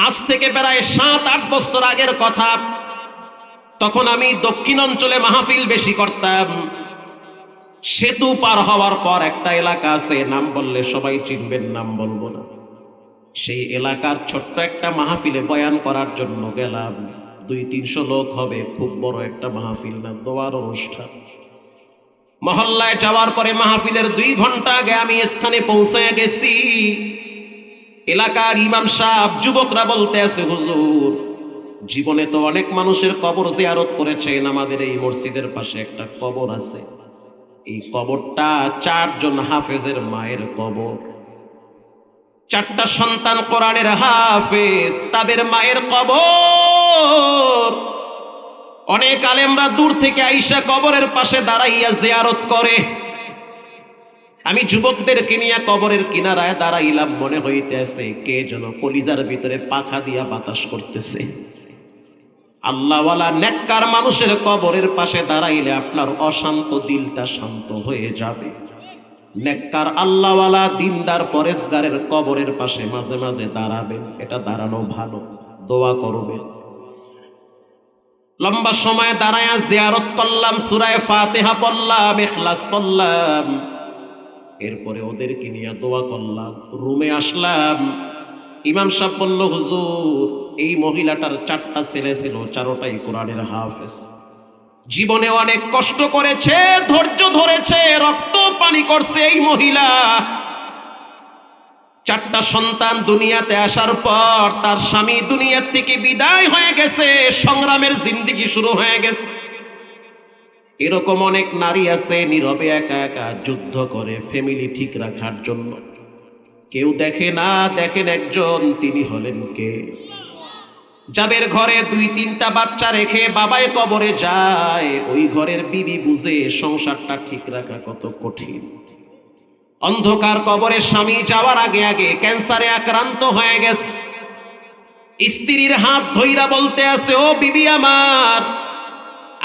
আজ থেকে প্রায় 7-8 বছর আগের কথা। তখন আমি দক্ষিণ অঞ্চলে মাহফিল বেশি করতাম। সেতু পার হওয়ার পর একটা এলাকা আছে, নাম বললে সবাই চিনবেন, নাম বলবো না। সেই এলাকার ছোট্ট একটা মাহফিলে বয়ান করার জন্য গেলাম। 200-300 লোক হবে, খুব বড় একটা মাহফিল না, দোয়ার অনুষ্ঠান। মহল্লায় যাওয়ার পরে মাহফিলের 2 ঘন্টা আগে আমি স্থানে পৌঁছে গেছি। এলাকার ইমাম সাহেব যুবকরা বলতে আছে, হুজুর জীবনে তো অনেক মানুষের কবর জিয়ারত করেছেন, আমাদের এই মসজিদের পাশে একটা কবর আছে, এই কবরটা 4 জন হাফেজের মায়ের কবর। 4টা সন্তান কোরআনের হাফেজ, তাদের মায়ের কবর। অনেক আলেমরা দূর থেকে আইসা কবরের পাশে দাঁড়াইয়া জিয়ারত করে। আমি যুবকদেরকে নিয়ে কবরের কিনারায় দাঁড়াইলাম, মনে হইতেছে কে যেন কলিজার ভিতরে পাখা দিয়া বাতাস করতেছে। আল্লাহওয়ালা নেককার মানুষের কবরের পাশে দাঁড়াইলে আপনার অশান্ত দিলটা শান্ত হয়ে যাবে। নেককার আল্লাহওয়ালা দিনদার পরেশগারের কবরের পাশে মাঝে মাঝে দাঁড়াবেন, এটা দাঁড়ানো ভালো, দোয়া করবেন। লম্বা সময় দাঁড়ায়া জিয়ারত করলাম, সূরা ফাতিহা পড়লাম, ইখলাস পড়লাম, এরপরে ওদেরকে নিয়ে দোয়া করলাম। রুমে আসলাম, ইমাম সাহেব বলল, হুজুর এই মহিলাটার 4টা ছেলে ছিল, 4টাই কোরআনের হাফেজ। জীবনে অনেক কষ্ট করেছে, ধৈর্য ধরেছে, রক্ত পানি করছে এই মহিলা। 4টা সন্তান দুনিয়াতে আসার পর তার স্বামী দুনিয়ার থেকে বিদায় হয়ে গেছে, সংগ্রামের জিন্দেগি শুরু হয়ে গেছে। এরকম অনেক নারী আছে নীরবে একা একা যুদ্ধ করে ফ্যামিলি ঠিক রাখার জন্য, কেউ দেখে না। দেখেন একজন, তিনি হলেন কে? যাদের ঘরে 2-3টা বাচ্চা রেখে বাবাই কবরে যায়, ওই ঘরের বিবি বুঝে সংসারটা ঠিক রাখা কত কঠিন। অন্ধকার কবরে স্বামী যাওয়ার আগে আগে ক্যান্সারে আক্রান্ত হয়ে গেছে। স্ত্রীর হাত ধইরা বলতে আছে, ও বিবি আমার,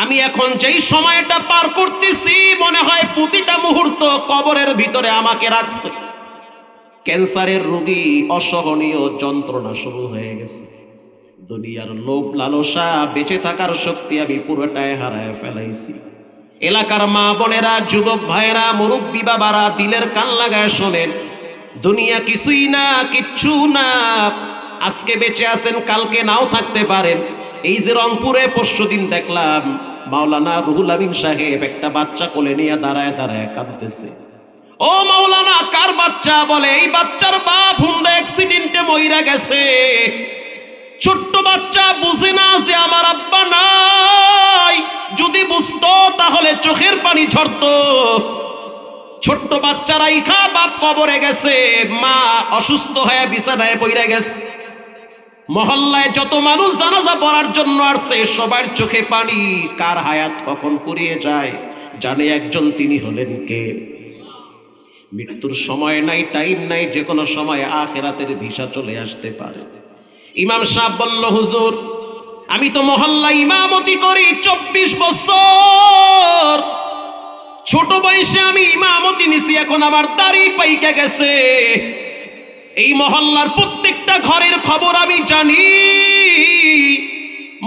আমি এখন যেই সময়টা পার করতেছি মনে হয় প্রতিটা মুহূর্ত কবরের ভিতরে আমাকে রাখছে। ক্যান্সারের রোগী, অসহনীয় যন্ত্রণা শুরু হয়ে গেছে। দুনিয়ার লোভ লালসা, বেঁচে থাকার শক্তি আমি পুরোটাই হারায় ফেলাইছি। এলাকার মা বোনেরা, যুবক ভাইয়েরা, মুরব্বী বাবারা দিলের কান লাগায় শোনেন, দুনিয়া কিছুই না, কিচ্ছু না। আজকে বেঁচে আছেন, কালকে নাও থাকতে পারেন। এই যে রংপুরে পরশুদিন দেখলাম মাওলানা রুহুল আমিন সাহেব একটা বাচ্চা কোলে নিয়ে দাঁড়ায় দাঁড়ায় কাঁদতেছে। ও মাওলানা, কার বাচ্চা? বলে এই বাচ্চার বাপ হুন্ডা অ্যাক্সিডেন্টে মইরা গেছে। ছোট্ট বাচ্চা বুঝে না যে আমার আব্বা নাই, যদি বুঝতো তাহলে চোখের পানি ঝরতো। ছোট্ট বাচ্চারাই খা বাপ কবরে গেছে, মা অসুস্থ হয়ে বিছানায় পইরা গেছে। মহল্লায় যত মানুষ জানাজা পড়ার জন্য আসছে, সবার চোখে পানি। কার হায়াত কখন ফুরিয়ে যায় জানে একজন, তিনি হলেন কে? মৃত্যুর সময় নাই, টাইম নাই, যে কোনো সময় আখিরাতের দিশা চলে আসতে পারে। ইমাম সাহেব বলল, হুজুর আমি তো মহল্লায় ইমামতি করি 24 বছর। ছোট বয়সে আমি ইমামতি নিছি, এখন আমার দাড়ি পাইকে গেছে। এই মহল্লার প্রত্যেকটা ঘরের খবর আমি জানি।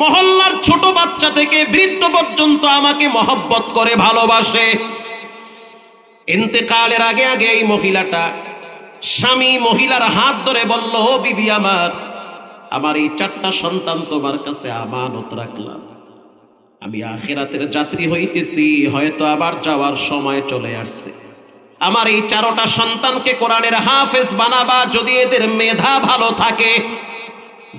মহল্লার ছোট বাচ্চা থেকে বৃদ্ধ পর্যন্ত আমাকে মহব্বত করে, ভালোবাসে। ইন্তেকালের আগে আগে এই মহিলাটা, স্বামী মহিলার হাত ধরে বলল, ও বিবি আমার, আমার এই 4টা সন্তান তোমার কাছে আমানত রাখলাম। আমি আখিরাতের যাত্রী হইতেছি, হয়তো আবার যাওয়ার সময় চলে আসছে। আমার এই 4টা সন্তানকে কোরআনের হাফেজ বানাবা। যদি এদের মেধা ভালো থাকে,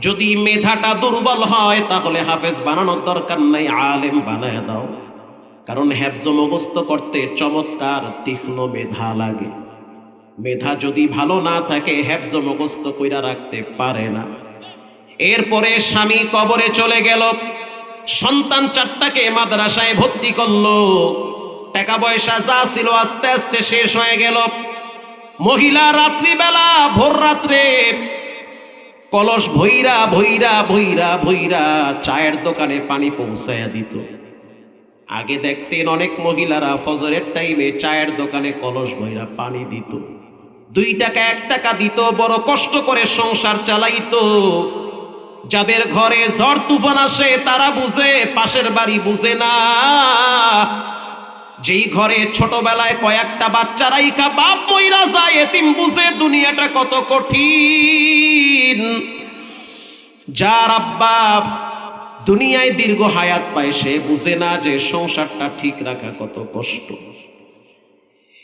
যদি মেধাটা দুর্বল হয় তাহলে হাফেজ বানানোর দরকার নাই, আলেম বানায় দাও। কারণ হেফজ মুখস্থ করতে চমৎকার তীক্ষ্ণ মেধা লাগে। মেধা যদি ভালো না থাকে হেফজ মুখস্থ কইরা রাখতে পারে না। এরপরে স্বামী কবরে চলে গেল, সন্তান 4টাকে মাদ্রাসায় ভর্তি করলো। টাকা পয়সা যা ছিল আস্তে আস্তে শেষ হয়ে গেল। মহিলা রাত্রিবেলা, ভোর রাত্রে কলস ভইরা ভইরা ভইরা ভইরা চায়ের দোকানে পানি পৌঁছায়া দিত। আগে দেখতেন অনেক মহিলারা ফজরের টাইমে চায়ের দোকানে কলস ভইরা পানি দিত। 2 টাকা 1 টাকা দিত, বড় কষ্ট করে সংসার চালাইতো। যাদের ঘরে ঝড় তুফান আসে তারা বুঝে, পাশের বাড়ি বুঝে না। যেই ঘরে ছোটবেলায় কয়েকটা বাচ্চারাই বাপ মইরা যায়, এতিম বুঝে দুনিয়াটা কত কঠিন। যার আব্বা দুনিয়ায় দীর্ঘ হায়াত পায় সে বুঝে না যে সংসারটা ঠিক রাখা কত কষ্ট।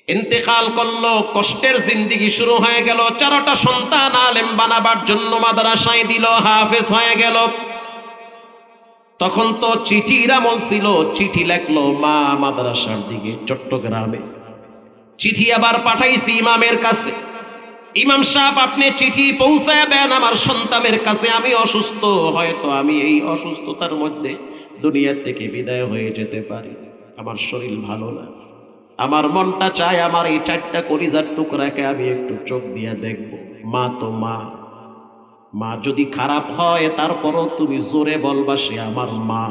ইন্তেকাল করলো, কষ্টের জিন্দেগি শুরু হয়ে গেল। 4টা সন্তান আলেম বানাবার জন্য মাদ্রাসায় দিল, হাফেজ হয়ে গেল। তখন তো চিঠির আমল ছিল, চিঠি লেখলো মা মাদ্রাসার দিকে চট্টগ্রামে। চিঠি আবার পাঠাইছি ইমামের কাছে, ইমাম সাহেব আপনি চিঠি পৌঁছায় দেন আমার সন্তানের কাছে, আমি অসুস্থ, হয়তো আমি এই অসুস্থতার মধ্যে দুনিয়ার থেকে বিদায় হয়ে যেতে পারি, আমার শরীর ভালো না, আমার মনটা চায় আমার এই 4টা কলিজার টুকরাকে আমি একটু চোখ দিয়ে দেখব। মা তো মা, মা যদি খারাপ হয় তারপরও তুমি জোরে বলবা সে আমার মা।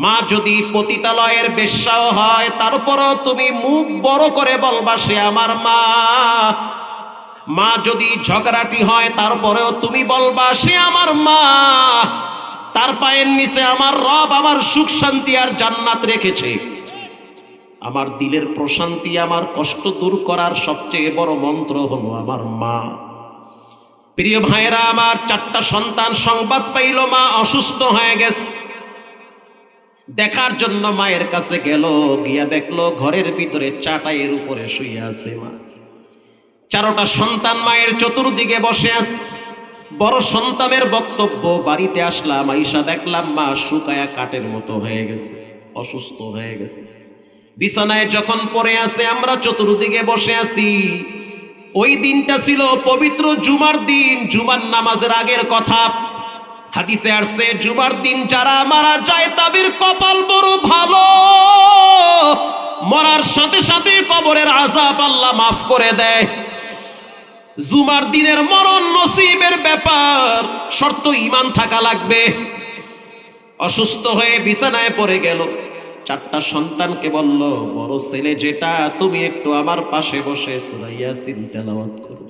মা যদি পতিতালয়ের বেশ্যাও হয় তারপরও তুমি মুখ বড় করে বলবা সে আমার মা। মা যদি ঝগড়াটি হয় তারপরেও তুমি বলবা সে আমার মা। তার পায়ের নিচে আমার রব আমার সুখ শান্তি আর জান্নাত রেখেছে। আমার দিলের প্রশান্তি, আমার কষ্ট দূর করার সবচেয়ে বড় মন্ত্র হলো আমার মা। প্রিয় ভাইয়েরা আমার, 4টা সন্তান সংবাদ পাইল মা অসুস্থ হয়ে গেছে। দেখার জন্য মায়ের কাছে গেল, গিয়া দেখলো ঘরের ভিতরে চাটাইয়ের উপরে শুয়ে আছে মা। 4টা সন্তান মায়ের চতুর্দিকে বসে আছে। বড় সন্তানের বক্তব্য, বাড়িতে আসলাম, আইসা দেখলাম মা শুকায়া কাঠের মতো হয়ে গেছে, অসুস্থ হয়ে গেছে। বিছানায় যখন পড়ে আছে, আমরা চতুর্দিকে বসে আছি। ওই দিনটা ছিল পবিত্র জুমার দিন, জুমার নামাজের আগের কথা। হাদিসে আসছে জুমার দিন যারা মারা যায় তাদের কপাল বড় ভালো, মরার সাথে সাথে কবরের আযাব আল্লাহ মাফ করে দেয়। জুমার দিনের মরণ নসিবের ব্যাপার, শর্ত ঈমান থাকা লাগবে। অসুস্থ হয়ে বিছানায় পড়ে গেল। 4টা সন্তানকে বলল, বড় ছেলে যেটা, তুমি একটু আমার পাশে বসে সূরা ইয়াসিন তেলাওয়াত করো।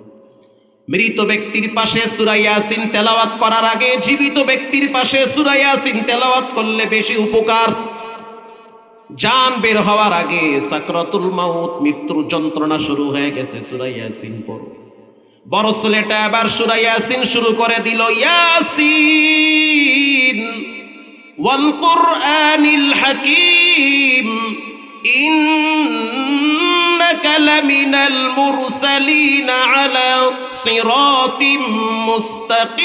মৃত ব্যক্তির পাশে সূরা ইয়াসিন তেলাওয়াত করার আগে জীবিত ব্যক্তির পাশে সূরা ইয়াসিন তেলাওয়াত করলে বেশি উপকার। জান বের হওয়ার আগে, সাকরাতুল মাউত, মৃত্যুর যন্ত্রণা শুরু হয়ে গেছে, সূরা ইয়াসিন পড়ো। বড় ছেলেটা আবার সূরা ইয়াসিন শুরু করে দিল, ইয়াসিন ওয়াল কুরআনিল হাকীম ইন্নাকা লামিনাল মুরসালিন আলা সিরাতিম মুস্তাকিম।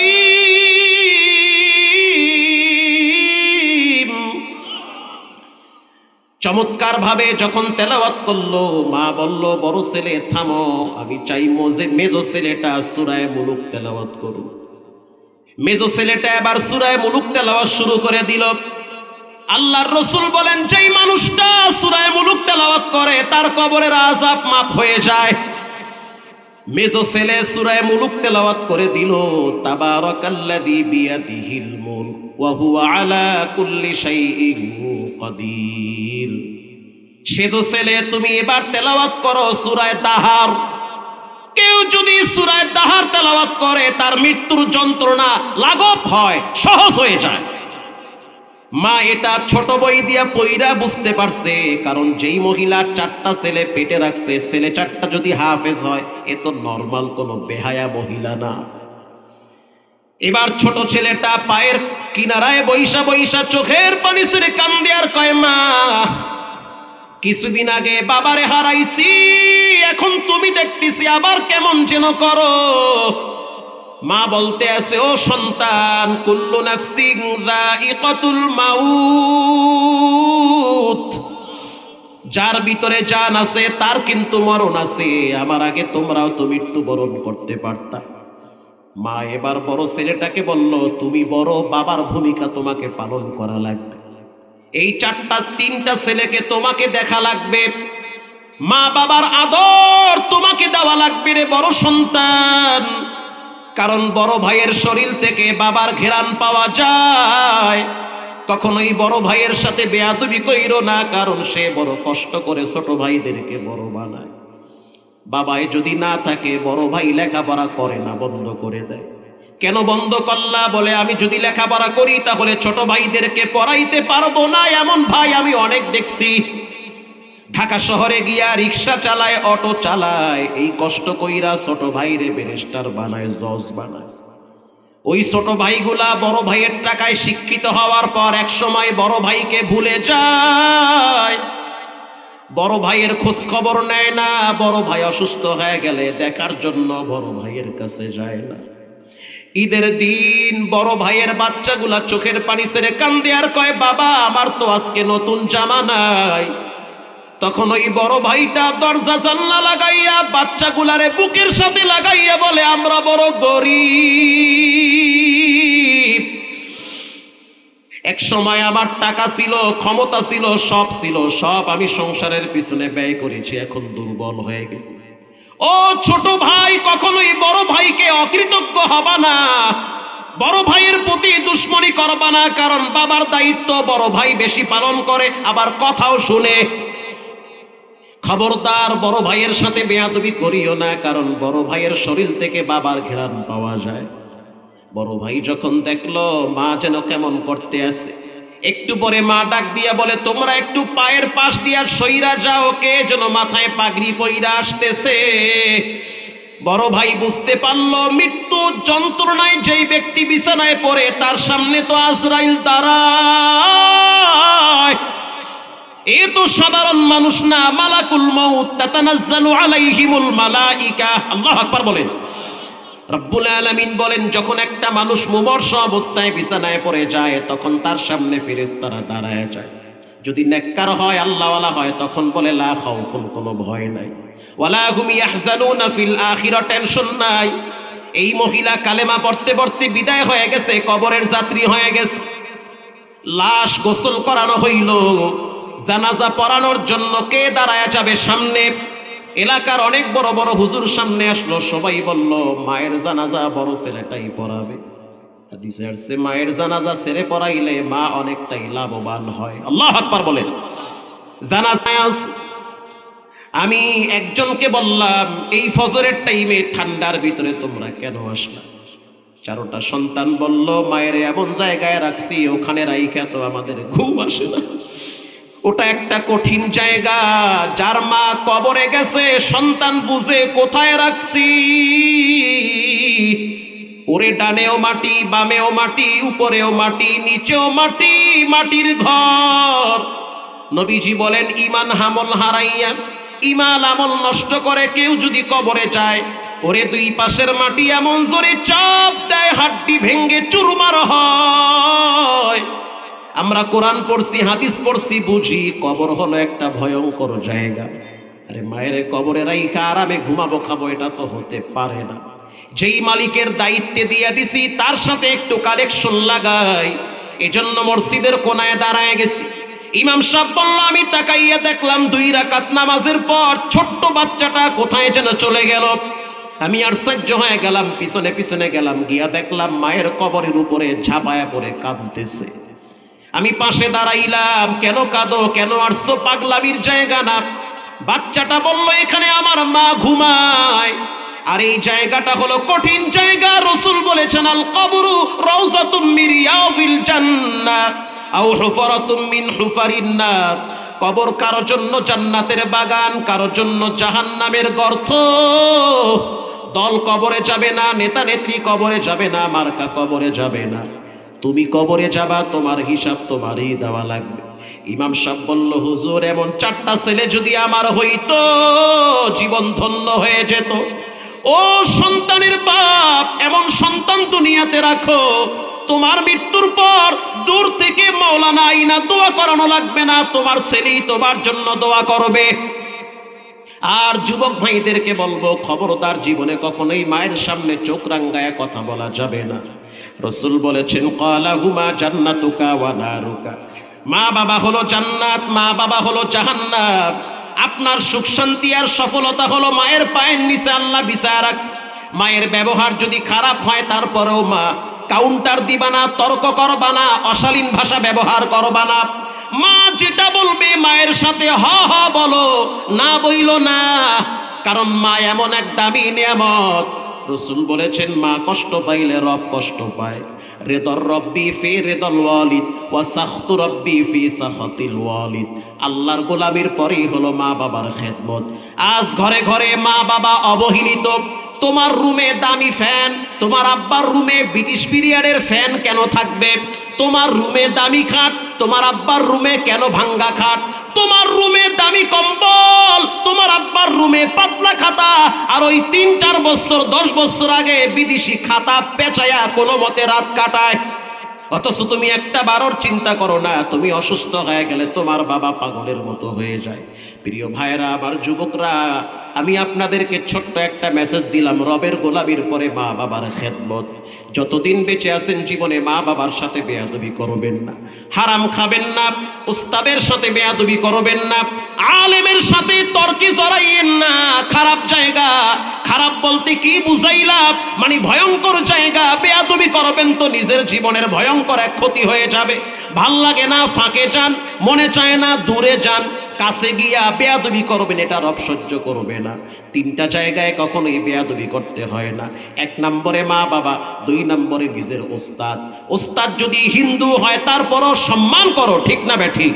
চমৎকার ভাবে যখন তেলাওয়াত করলো, মা বলল, বড় ছেলে থামো, আমি চাইবো যে মেজো ছেলেটা সূরা মুলুক তেলাওয়াত করুক। মেজো ছেলেটা এবার সূরা মুলুক তেলাওয়াত শুরু করে দিল। আল্লাহর রাসূল বলেন, যেই মানুষটা সূরা মুলুক তেলাওয়াত করে তার কবরের আযাব মাফ হয়ে যায়। মেজো ছেলে সূরা মুলুক তেলাওয়াত করে দিল, তাবারাকাল্লাযী বিয়াদিহিল মুলক ওয়া হুয়া আলা কুল্লি শাইইন কাদির। সেজো ছেলে তুমি এবার তেলাওয়াত করো সূরা তাহার। কেউ যদি সূরা তাহার তেলাওয়াত করে তার মৃত্যুর যন্ত্রণা লাঘব হয়, সহজ হয়ে যায়। মা এটা ছোট বই দিয়া পইরা বুঝতে পারছে, কারণ যেই মহিলা 4টা ছেলে পেটে রাখছে, ছেলে 4টা যদি হাফেজ হয় এ তো নরমাল কোনো বেহায়া মহিলা না। এবার ছোট ছেলেটা পায়ের কিনারায় বৈশা বৈশা চোখের পানি ছেড়ে কান্দে আর কয়, মা কিছুদিন আগে বাবারে হারাইছি, এখন তুমি দেখতেছি আবার কেমন যেন করো। মা বলতে আছে, ও সন্তান, কুল্লু নাফসিন যায়িকাতুল মাউত, যার ভিতরে জান আছে তার কিন্তু মরণ আছে। আমার আগে তোমরাও তো মৃত্যুবরণ করতে পারতা। মা এবার বড় ছেলেটাকে বলল, তুমি বড়, বাবার ভূমিকা তোমাকে পালন করা লাগবে। এই 3টা ছেলেকে তোমাকে দেখা লাগবে, মা বাবার আদর তোমাকে দেওয়া লাগবে রে বড় সন্তান। কারণ বড় ভাইয়ের শরীর থেকে বাবার ঘেরান পাওয়া যায়। কখনোই বড় ভাইয়ের সাথে বেয়াদবি কইরো না, কারণ সে বড় কষ্ট করে ছোট ভাইদেরকে বড় বানায়। বাবাই যদি না থাকে বড় ভাই লেখাপড়া করে না, বন্ধ করে দেয়। কেন বন্ধ করলা? বলে আমি যদি লেখাপড়া করি তাহলে ছোট ভাইদেরকে পড়াইতে পারবো না। এমন ভাই আমি অনেক দেখছি, ঢাকা শহরে গিয়া রিক্সা চালায়, অটো চালায়, এই কষ্ট কইরা ছোট ভাইরে ব্যারিস্টার বানায়, জজ বানায়। ওই ছোট ভাইগুলা বড় ভাইয়ের টাকায় শিক্ষিত হওয়ার পর এক সময় বড় ভাইকে ভুলে যায়, বড় ভাইয়ের খোঁজ খবর নেয় না। বড় ভাই অসুস্থ হয়ে গেলে দেখার জন্য বড় ভাইয়ের কাছে যায় না। ঈদের দিন বড় ভাইয়ের বাচ্চাগুলা চোখের পানি ছেড়ে কান্দে আর কয়, বাবা আমার তো আজকে নতুন জামা নাই। তখন ওই বড় ভাইটা দরজা জানলা লাগাইয়া বাচ্চাগুলারে বুকের সাথে লাগাইয়া বলে, আমরা বড় গরিব, এক সময় আমার টাকা ছিল, ক্ষমতা ছিল, সব ছিল, সব আমি সংসারের পিছনে ব্যয় করেছি, এখন দুর্বল হয়ে গেছি। ও ছোট ভাই, কখনোই বড় ভাইকে অকৃতজ্ঞ হবা না, বড় ভাইয়ের প্রতি দুশ্মনী করবা না, কারণ বাবার দায়িত্ব বড় ভাই বেশি পালন করে, আবার কথাও শুনে। খবরদার বড় ভাইয়ের সাথে বেয়াদবি করিও না, কারণ বড় ভাইয়ের শরীর থেকে বাবার ঘ্রাণ পাওয়া যায়। বড় ভাই যখন দেখলো মা যেন কেমন করতে আছে, একটু পরে মা ডাক দিয়া বলে, তোমরা একটু পায়ের পাশ দিয়া সইরা যাও, কে যেন মাথায় পাগড়ি পইরা আসতেছে। বড় ভাই বুঝতে পারলো মৃত্যু যন্ত্রণায় যেই ব্যক্তি বিছানায় পড়ে তার সামনে তো আজরাইল দাঁড়ায়। এ তো সাধারণ মানুষ না, মালাকুল মাউত, তাতানাজ্জালু আলাইহিমুল মালাইকা। আল্লাহু আকবার বলেন। রব্বুল আলামিন বলেন, যখন একটা মানুষ মুমূর্ষ অবস্থায় বিছানায় পড়ে যায় তখন তার সামনে ফেরেশতারা দাঁড়ায় যায়। যদি নেককার হয়, আল্লাহওয়ালা হয়, তখন বলে লা খাউফুন, কোনো ভয় নাই, ওয়ালা হুম ইয়াহজানুনা ফিল আখিরা, টেনশন নাই। এই মহিলা কালেমা পড়তে পড়তে বিদায় হয়ে গেছে, কবরের যাত্রী হয়ে গেছে। লাশ গোসল করানো হইল, জানাজা পড়ানোর জন্য কে দাঁড়ায় যাবে সামনে? এলাকার অনেক বড় বড় হুজুর সামনে আসলো, সবাই বলল মায়ের জানাজা বড় ছেলেটাই পড়াবে। হাদিসে আসছে মায়ের জানাজা ছেলে পড়াইলে মা অনেকটাই লাভবান হয়। আল্লাহু আকবার বলেন। জানাজায় আমি একজনকে বললাম, এই ফজরের টাইমে ঠান্ডার ভিতরে তোমরা কেন আসলা? চারোটা সন্তান বলল, মায়ের এমন জায়গায় রাখছি, ওখানে রাইখা তো আমাদের ঘুম আসে না। ওটা একটা কঠিন জায়গা, যার মা কবরে গেছে সন্তান বুঝে কোথায় রাখছি। ওরে ডানেও মাটি, বামেও মাটি, উপরেও মাটি, নিচেও মাটি, মাটির ঘর। নবীজি বলেন, ঈমান আমল হারাইয়া, ঈমান আমল নষ্ট করে কেউ যদি কবরে যায়, ওরে দুই পাশের মাটি এমন জোরে চাপ দেয় হাড্ডি ভেঙ্গে চুরমার হয়। আমরা কোরআন পড়ছি, হাদিস পড়ছি, বুঝি কবর হলো একটা ভয়ঙ্কর জায়গা। আরে মায়ের কবরে রাইখা আরামে ঘুমাবো খাবো, এটা তো হতে পারে না। যেই মালিকের দায়িত্বে দিয়ে দিছি তার সাথে একটু কালেকশন লাগাই, এজন্য মসজিদের কোনায় দাঁড়ায় গেছি। ইমাম সাহেব বলল, আমি তাকাইয়া দেখলাম 2 রাকাত নামাজের পর ছোট্ট বাচ্চাটা কোথায় যেন চলে গেল। আমি আশ্চর্য হয়ে গেলাম, পিছনে পিছনে গেলাম, গিয়া দেখলাম মায়ের কবরের উপরে ঝাঁপায়া পড়ে কাঁদতেছে। আমি পাশে দাঁড়াইলাম, কেন কাঁদো, কেন আসছো? পাগলামির জায়গা না। বাচ্চাটা বলল, এখানে আমার মা ঘুমায়, আর এই জায়গাটা হলো কঠিন জায়গা। রাসূল বলেছেন, আল কবরু রাউযাতুম মিন রিয়াযিল জান্নাহ আও হুফরাতুম মিন হুফারিন নার। কবর কারো জন্য জান্নাতের বাগান, কারো জন্য জাহান্নামের গর্ত। দল কবরে যাবে না, নেতা নেত্রী কবরে যাবে না, মার্কা কবরে যাবে না, তুমি কবরে যাবা, তোমার হিসাব তোমারই দেওয়া লাগবে। ইমাম সাহেব বলল, হুজুর এমন 4টা ছেলে যদি আমার হইতো, জীবন ধন্য হয়ে যেত। ও সন্তানের বাপ, এমন সন্তান দুনিয়াতে রাখো, তোমার মৃত্যুর পর দূর থেকে মাওলানা আইনা দোয়া করানো লাগবে না, তোমার ছেলেই তোমার জন্য দোয়া করবে। আর যুবক ভাইদেরকে বলবো, খবরদার জীবনে কখনোই মায়ের সামনে চোখ রাঙ্গায়া কথা বলা যাবে না। রাসূল বলেছেন, ক্বালাহুমা জান্নাতুকা ওয়া নারুকা। মা বাবা হলো জান্নাত, মা বাবা হলো জাহান্নাম। আপনার সুখ শান্তি আর সফলতা হলো মায়ের পায়ের নিচে আল্লাহ বিছায়া রাখছে। মায়ের ব্যবহার যদি খারাপ হয়, তারপরেও মা কাউন্টার দিবা না, তর্ক করবা না, অশালীন ভাষা ব্যবহার করবা না। মা যেটা বলবে মায়ের সাথে হ হ বলো, না বইলো না। কারণ মা এমন এক দামি নিয়ামত, রাসূল বলেছেন মা কষ্ট পাইলে রব কষ্ট পায়। রিদর রব্বি ফি রিদল ওয়ালিদ ওয়া সাখতু রব্বি ফি সাখাতিল ওয়ালিদ। আল্লাহর গোলামির পরেই হলো মা বাবার খেদমত। আজ ঘরে ঘরে মা বাবা অবহেলিত। তোমার রুমে দামি ফ্যান, তোমার আব্বার রুমে ব্রিটিশ পিরিয়ডের ফ্যান কেন থাকবে? তোমার রুমে দামি খাট, তোমার আব্বার রুমে কেন ভাঙ্গা খাট? তোমার রুমে দামি কম্বল, তোমার আব্বার রুমে পাতলা খাতা, আর ওই 3-4 বছর 10 বছর আগে বিদেশি খাতা পেঁচায়া কোনো মতে রাত কাটায়। অথচ তুমি একটা বারোর চিন্তা করো না, তুমি অসুস্থ হয়ে গেলে তোমার বাবা পাগলের মতো হয়ে যায়। প্রিয় ভাইরা, আমার যুবকরা, আমি আপনাদেরকে ছোট্ট একটা মেসেজ দিলাম, রবের গোলামির পরে মা বাবার খেদমত। যতদিন বেঁচে আছেন জীবনে মা বাবার সাথে বেয়াদবি করবেন না, হারাম খাবেন না, উস্তাদের সাথে বেয়াদবি করবেন না, আলেমের সাথে তর্কে জড়াইয়েন না। খারাপ জায়গা, খারাপ বলতে কি বুঝাইলাম, মানে ভয়ঙ্কর জায়গা। বেয়াদবি করবেন তো নিজের জীবনের ভয়ঙ্কর এক ক্ষতি হয়ে যাবে। ভাল লাগে না ফাঁকে যান, মনে চায় না দূরে যান, কাছে গিয়া বেয়াদবি করবেন, এটা রব সহ্য করবে না। 3টা জায়গায় কখনোই বেয়াদবি করতে হয় না। 1 নম্বরে মা বাবা, 2 নম্বরে নিজের ওস্তাদ। ওস্তাদ যদি হিন্দু হয় তারপরও সম্মান করো, ঠিক না বেঠিক?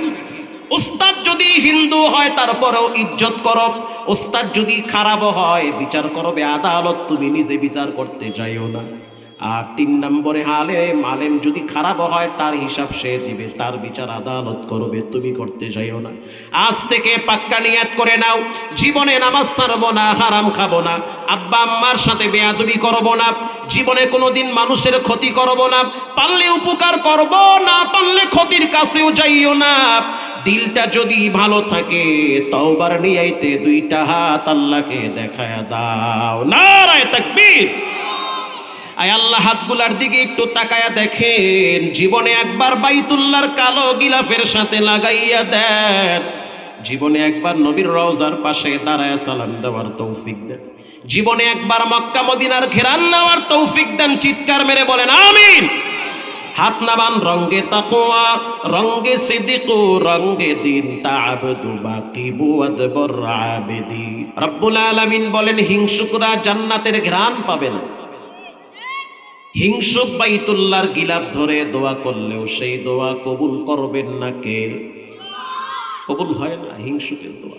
ওস্তাদ যদি হিন্দু হয় তারপরেও ইজ্জত করো। ওস্তাদ যদি খারাপ হয় বিচার করবে আদালত, তুমি নিজে বিচার করতে যাইও না। আর 3 নম্বরে আলেম যদি খারাপ হয় তার হিসাব সে দিবে, তার বিচার আদালত করবে, তুমি করতে যাইও না। আজ থেকে পাক্কা নিয়ত করে নাও, জীবনে নামাজ ছাড়বো না, হারাম খাবো না, আব্বা আম্মার সাথে বেয়াদবি করবো না, জীবনে কোনোদিন মানুষের ক্ষতি করবো না, পারলে উপকার করবো না, পারলে ক্ষতির কাছেও যাইও না। দিলটা যদি ভালো থাকে তওবার নিয়াইতে 2টা হাত আল্লাহকে দেখায়া দাও। নারায়ে তাকবীর। আয় আল্লাহ, হাতগুলার দিকে একটু তাকায়া দেখেন, জীবনে একবার বাইতুল্লাহর কালো গিলাফের সাথে লাগাইয়া দেন, জীবনে একবার নবীর রওজার পাশে দাঁড়ায় সালাম দেওয়ার তৌফিক দেন, জীবনে একবার মক্কা মদিনার ঘেরান নেওয়ার তৌফিক দেন। চিৎকার মেরে বলেন আমিন। হাত নামান। রঙ্গে তাকওয়া, রঙ্গে সিদ্দিক, রঙ্গে দিন, তা'বুদু বাকিবু আদবর আবেদি। রব্বুল আলামিন বলেন হিংসুকরা জান্নাতের ঘ্রাণ পাবে না। হিংসুক বাইতুল্লাহর গিলাফ ধরে দোয়া করলেও সেই দোয়া কবুল করবেন না কে? কবুল হয় না হিংসুকের দোয়া।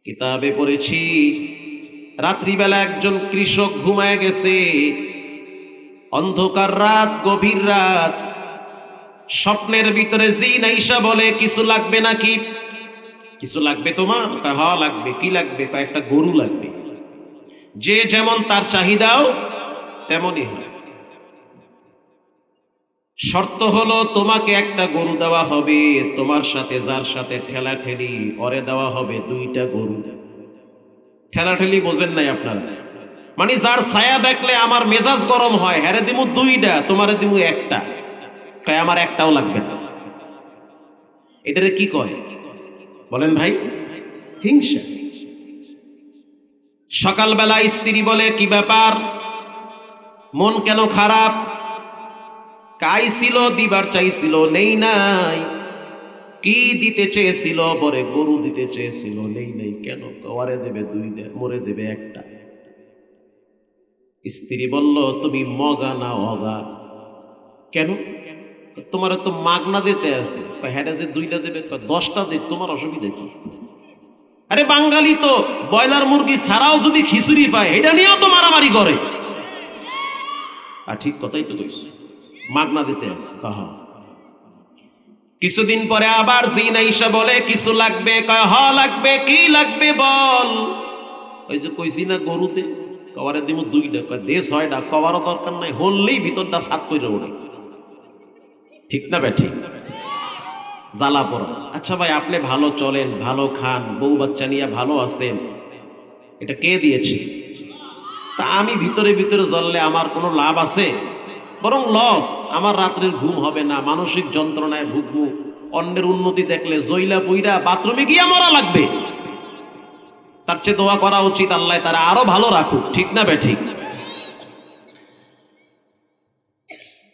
কিতাবে পড়েছি রাত্রিবেলা একজন কৃষক ঘুমায় গেছে, অন্ধকার রাত, গভীর রাত, স্বপ্নের ভিতরে জিন আইসা বলে কিছু লাগবে নাকি? কিছু লাগবে তোমার? হ্যাঁ লাগবে। কি লাগবে? একটা গরু লাগবে। যে যেমন তার চাহিদাও তেমনই হয়। শর্ত হলো তোমাকে একটা গরু দেওয়া হবে, তোমার সাথে যার সাথে ঠেলাঠেলি ওরে দেওয়া হবে 2টা গরু। ঠেলাঠেলি বোঝেন নাই আপনারা? মানে যার ছায়া দেখলে আমার মেজাজ গরম হয়, হ্যারে দিমু 2টা, তোমারে দিমু 1টা, কয় আমার একটাও লাগবে না। এটারে কি কয় বলেন ভাই? হিংসা। সকালবেলা স্ত্রী বলে কি ব্যাপার, মন কেন খারাপ? কাইছিল, দিবার চাইছিল, নেই নাই। কি দিতে চেয়েছিল? বলে গরু দিতে চেয়েছিল, নেই নাই। কেন? ওরে দেবে 2টা, মোরে দেবে 1টা। স্ত্রী বলল তুমি মগা না অগা? কেন? তোমার তো মাগনা দিতে আছে। হ্যাঁ যে 2টা দেবে, 10টা দেবে, তোমার অসুবিধা কি? আরে বাঙালি তো ব্রয়লার মুরগি ছাড়াও যদি খিচুড়ি পায় এটা নিয়েও তো মারামারি করে। আর ঠিক কথাই তো কইছে, মাগনা দিতে আছে। কিছুদিন পরে আবার জিন আইসা বলে কিছু লাগবে, কয় হ লাগবে। কি লাগবে বল? ওই যে কইছি না গরুতে, কবারে দিব 2টা, কয় দে 6টা। কবারও দরকার নাই, হললেই ভিতরটা সাত করে ওঠে। ঠিক না বে ঠিক? জ্বালা পড়া। আচ্ছা ভাই, আপনি ভালো চলেন, ভালো খান, বউ বাচ্চা নিয়ে ভালো আছেন, এটা কে দিয়েছে? তা আমি ভিতরে ভিতরে জ্বললে আমার কোনো লাভ আছে? বরং লস। আমার রাত্রের ঘুম হবে না, মানসিক যন্ত্রণায় ভুগবো, অন্যের উন্নতি দেখলে জইলা পইরা বাথরুমে গিয়া মরা লাগবে। তার চেয়ে দোয়া করা উচিত আল্লাহ তারা আরো ভালো রাখুক। ঠিক না বে ঠিক?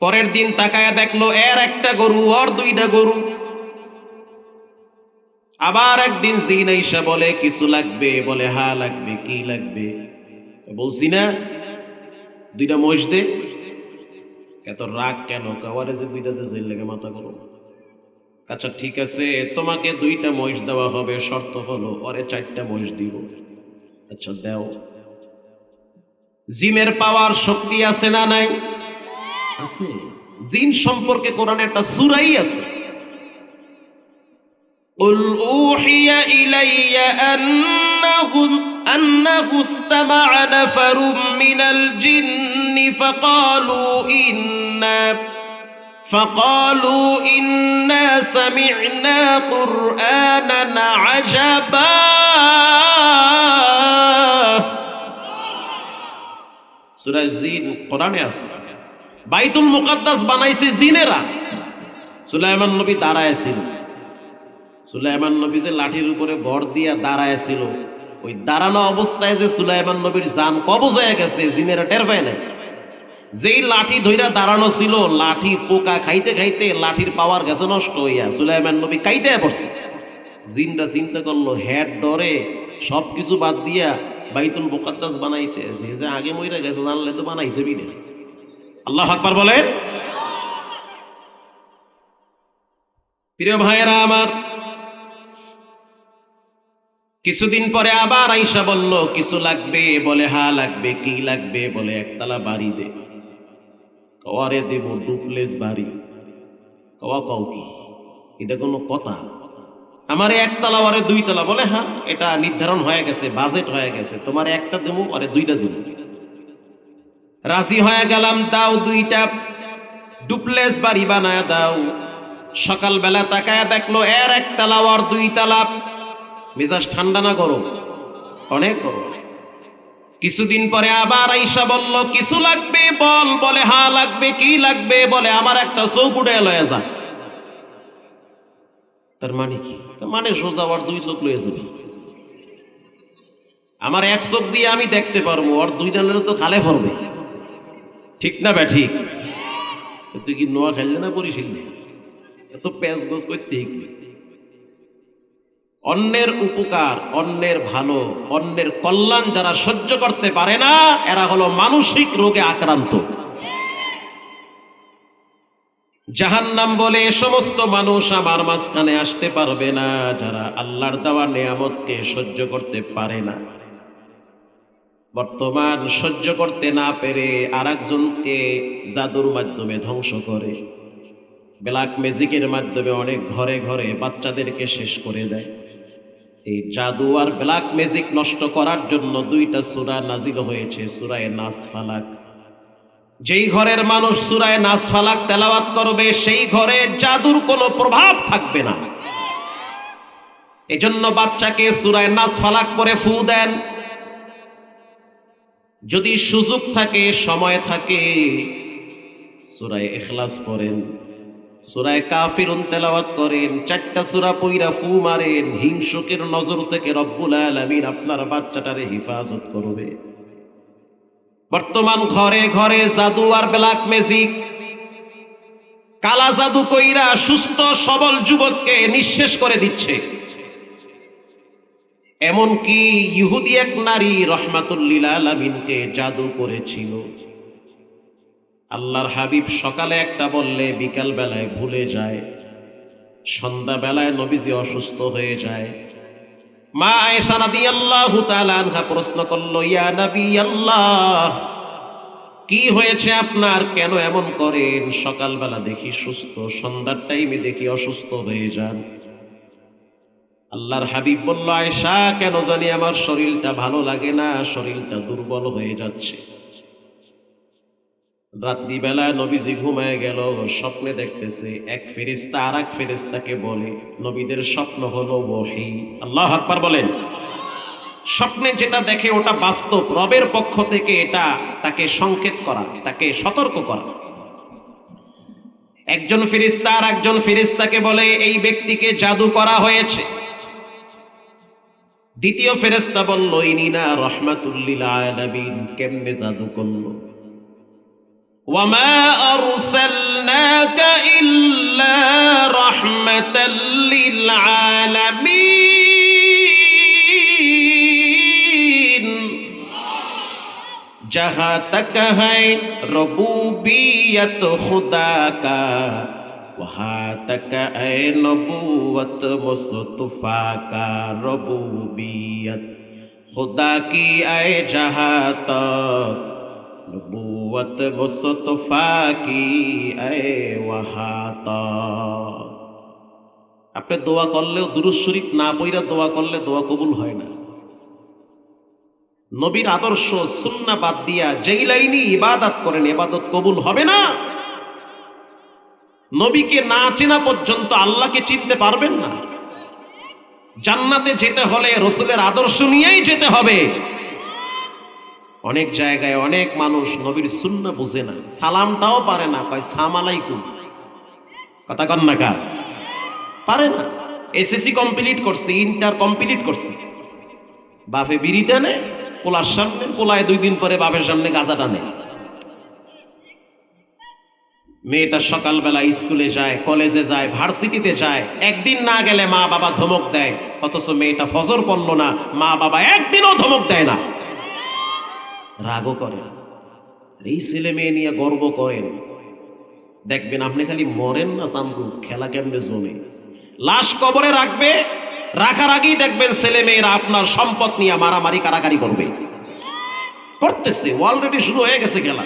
পরের দিন তাকায়া দেখলো এর 1টা গরু, ওর 2টা গরু। আবার একদিন জিন আইসা বলে কিছু লাগবে, বলে হ্যাঁ লাগবে। কি লাগবে? বলছি না দুইটা মহিষ দে। এত রাগ কেন? কাওয়ারে যে দুইটাতে জেল লেগে মাথা করো। আচ্ছা ঠিক আছে, তোমাকে দুইটা মহিষ দেওয়া হবে, শর্ত হলো ওরে 4টা মহিষ দিব। আচ্ছা দাও। জিনের পাওয়ার শক্তি আছে না নাই? আছে। জিন সম্পর্কে কোরআনে একটা সূরাই আছে। قل أوحي إلي أنه استمع نفر من الجن فقالوا إنا سمعنا قرآنا عجبا সূরা জিন কোরআনে আছে। বাইতুল মুকাদ্দাস বানাইছে জিনেরা। সুলাইমান নবী দাঁড়ায় ছিল। সুলাইমান নবী যে লাঠির উপরে ভর দিয়া দাঁড়ায় ছিল, ওই দাঁড়ানো অবস্থায় যে সুলাইমান নবীর জান কবজ হয়ে গেছে, জিনেরা টের পায় নাই। যেই লাঠি ধইরা দাঁড়ানো ছিল, লাঠি পোকা খাইতে খাইতে লাঠির পাওয়ার গেছে নষ্ট হইয়া, সুলাইমান নবী কাইতে পড়ছে। জিনরা চিন্তা করলো হেড ডরে সবকিছু বাদ দিয়া বাইতুল মুকাদ্দাস বানাইতে, যে আগে মইরা গেছে জানলে তো বানাইতে বি না। আল্লাহু আকবার বলেন। প্রিয় ভাইয়েরা আমার, কিছুদিন পরে আবার আইসা বলল কিছু লাগবে, বলে হ্যাঁ লাগবে। কি লাগবে? বলে একতলা বাড়ি দে। কওয়ারে দেব ডুপ্লেস বাড়ি। কওয়া কও কি? এটা কোনো কথা? আমার একতলা ওরে 2তলা। বলে হ্যাঁ, এটা নির্ধারণ হয়ে গেছে, বাজেট হয়ে গেছে, তোমার একটা দেবো ওরে 2টা দেবো। রাজি হয়ে গেলাম, দাও 2টা ডুপ্লেস বাড়ি বানায় দাও। সকালবেলা তাকায় দেখলো এর একতলা ওর 2তলা। মেজাজ ঠান্ডা না গরম? অনেক গরম। কিছুদিন পরে আবার আইসা বলল কিছু লাগবে বল। বলে হ্যাঁ লাগবে। কি লাগবে? বলে আমার একটা চৌকুটে লয়ে যা। তার মানে কি? মানে সোজা ওর 2 চোখ লয়ে যাবে। আমার 1 চোখ দিয়ে আমি দেখতে পারবো, ওর 2টা নিলে তো খালে পড়বে। ঠিক না বে ঠিক? তুই কি নোয়া খেললে না পরিশীল নেই? এত প্যাঁচ গোছ করতে। অন্যের উপকার, অন্যের ভালো, অন্যের কল্যাণ যারা সহ্য করতে পারে না, এরা হলো মানসিক রোগে আক্রান্ত। জাহান্নাম বলে এ সমস্ত মানুষ আমার মাঝখানে আসতে পারবে না, যারা আল্লাহর দেওয়া নেয়ামতকে সহ্য করতে পারে না। বর্তমান সহ্য করতে না পেরে আরেকজনকে জাদুর মাধ্যমে ধ্বংস করে, ব্ল্যাক ম্যাজিকের মাধ্যমে অনেক ঘরে ঘরে বাচ্চাদেরকে শেষ করে দেয়। এই জাদু আর ব্ল্যাক ম্যাজিক নষ্ট করার জন্য 2টা সূরা নাজিল হয়েছে, সূরা নাস ফালাক। যেই ঘরের মানুষ সূরা নাস ফালাক তেলাওয়াত করবে, সেই ঘরে জাদুর কোনো প্রভাব থাকবে না। এজন্য বাচ্চাকে সূরা নাস ফালাক পড়ে ফু দেন। যদি সুযোগ থাকে, সময় থাকে, সূরা ইখলাস পড়েন, সূরা কাফিরুন তেলাওয়াত করেন। 4টা সূরা পইরা ফু মারেন। হিংসুকের নজর থেকে রব্বুল আলামিন আপনার বাচ্চাটারে হেফাজত করবে। বর্তমান ঘরে ঘরে জাদু আর ব্ল্যাক ম্যাজিক, কালা জাদু কইরা সুস্থ সবল যুবককে নিঃশেষ করে দিচ্ছে। এমনকি ইহুদি এক নারী রহমাতুল লিল আলামিনকে জাদু করেছিল। আল্লাহর হাবিব সকালে একটা বললে বিকাল বেলায় ভুলে যায়, সন্ধ্যা বেলায় নবীজি অসুস্থ হয়ে যায়। মা আয়েশা রাদিয়াল্লাহু তাআলা আনহা প্রশ্ন করলো, ইয়া নবী আল্লাহ, কি হয়েছে আপনার? কেন এমন করেন? সকালবেলা দেখি সুস্থ, সন্ধ্যার টাইমে দেখি অসুস্থ হয়ে যান। আল্লাহর হাবিব বলল, আয়েশা কেন জানি আমার শরীরটা ভালো লাগে না, শরীরটা দুর্বল হয়ে যাচ্ছে। রাত্রিবেলা নবীজি ঘুমায় গেল, স্বপ্নে দেখতেছে এক ফেরেশতা আর এক ফেরেশতাকে বলে, নবীদের স্বপ্ন হলো ওহী। আল্লাহু আকবার বলেন। স্বপ্নে যেটা দেখে ওটা বাস্তব, রবের পক্ষ থেকে এটা তাকে সংকেত করা, তাকে সতর্ক করা। একজন ফেরেশতা আর একজন ফেরেশতাকে বলে এই ব্যক্তিকে জাদু করা হয়েছে। দ্বিতীয় ফেরেশতা বলল, ইনি না রাহমাতুল লিল আলামিন, কেমনে জাদু করলো? ওয়ামা আরসালনাকা ইল্লা রাহমাতাল লিল আলামিন। जहाँ तक है रबूबियत खुदा का वहाँ तक है नबूवत मुस्तफा का रबूबियत खुदा की है जहाँ तक नबूवत मुस्तफा की है वहाँ तक। আপনি দোয়া করলেও দুরূদ শরীফ না পড়া দোয়া করলে দোয়া কবুল হয় না। নবীর আদর্শ সুন্নাহ বাদ দিয়া যেই লাইনে ইবাদত করেন ইবাদত কবুল হবে না। নবীকে না চেনা পর্যন্ত আল্লাহকে চিনতে পারবেন না। জান্নাতে যেতে হলে রাসূলের আদর্শ নিয়েই যেতে হবে। অনেক জায়গায় অনেক মানুষ নবীর সুন্নাহ বুঝে না, সালামটাও পারে না, কয় সালাম আলাইকুম, কথা কন না কা পারে না। এসএসসি কমপ্লিট করছে, ইন্টার কমপ্লিট করছে, বাপে বিড়ি টানে পোলার সামনে, পোলায় 2 দিন পরে বাপের সামনে গাঁজা টানে। মেয়েটা সকালবেলা স্কুলে যায়, কলেজে যায়, ভার্সিটিতে যায়, একদিন না গেলে মা বাবা ধমক দেয়, অথচ মেয়েটা ফজর পড়লো না, মা বাবা একদিনও ধমক দেয় না, রাগও করে। এই ছেলে মেয়ে নিয়ে গর্ব করেন, দেখবেন আপনি খালি মরেন না চান্দু, খেলা কেমনে জমে। লাশ কবরে রাখবে, রাখার আগেই দেখবেন ছেলে মেয়েরা আপনার সম্পদ নিয়ে মারামারি কারাকারি করবে, করতেছে, অলরেডি শুরু হয়ে গেছে খেলা।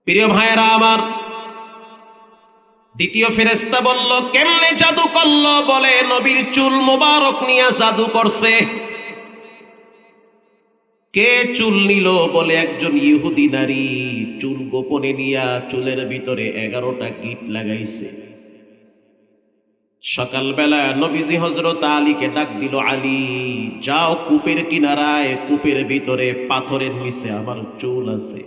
প্রিয় ভাইয়েরা আমার, দ্বিতীয় ফেরেশতা বলল কেমনে জাদু করলো, বলে নবীর চুল মোবারক নিয়ে জাদু করছে। কে চুল নিল, বলে একজন ইহুদি নারী চুল গোপনে নিয়া চুলের ভিতরে 11টা গিট লাগাইছে। সকালবেলা নবীজি হযরত আলীকে ডাক দিল, আলী যাও কূপের কিনারায়, কূপের ভিতরে পাথরের নিচে আমার চুল আছে।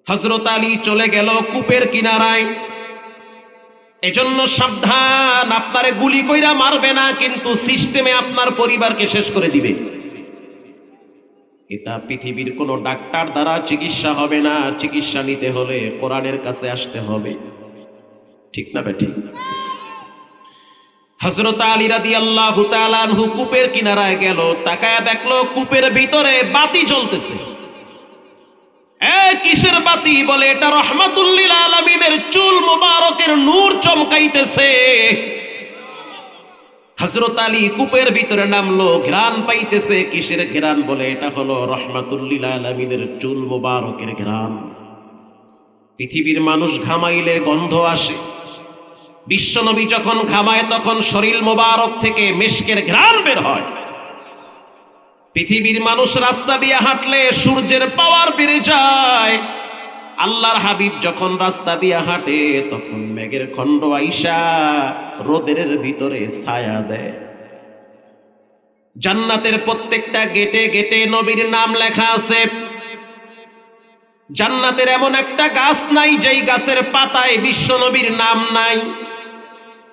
হযরত আলী চলে গেল কূপের কিনারায়। এজন্য সাবধান, আপনারে গুলি কইরা মারবে না, কিন্তু সিস্টেমে আপনার পরিবারকে শেষ করে দিবে। এটা পৃথিবীর কোনো ডাক্তার দ্বারা চিকিৎসা হবে না, চিকিৎসা নিতে হলে কোরআনের কাছে আসতে হবে, ঠিক না ঠিক? হযরত আলী রাদিয়াল্লাহু তাআলা আনহু কূপের কিনারায় গেল, তাকায়া দেখলো কূপের ভিতরে বাতি জ্বলতেছে। কিসের বাতি, বলে এটা রাহমাতুল লিল আলামিনের চুল মোবারকের নূর চমকাইতেছে। হযরত আলী কূপের ভিতরে নামলো, ঘ্রাণ পাইতেছে। কিসের ঘ্রাণ, বলে এটা হলো রাহমাতুল লিল আলামিনের চুল মোবারকের ঘ্রাণ। পৃথিবীর মানুষ ঘামাইলে গন্ধ আসে, বিশ্বনবী যখন ঘামায় তখন শরীর মোবারক থেকে মিশকের ঘ্রাণ বের হয়। পৃথিবীর মানুষ রাস্তা দিয়ে হাঁটলে সূর্যের পাওয়ার বেড়ে যায়। আল্লাহর হাবিব যখন রাস্তা দিয়ে হাঁটে তখন মেঘের খণ্ড আইসা রোদের ভিতরে ছায়া দেয়। জান্নাতের প্রত্যেকটা গেটে গেটে নবীর নাম লেখা আছে। জান্নাতের এমন একটা গাছ নাই যেই গাছের পাতায় বিশ্বনবীর নাম নাই।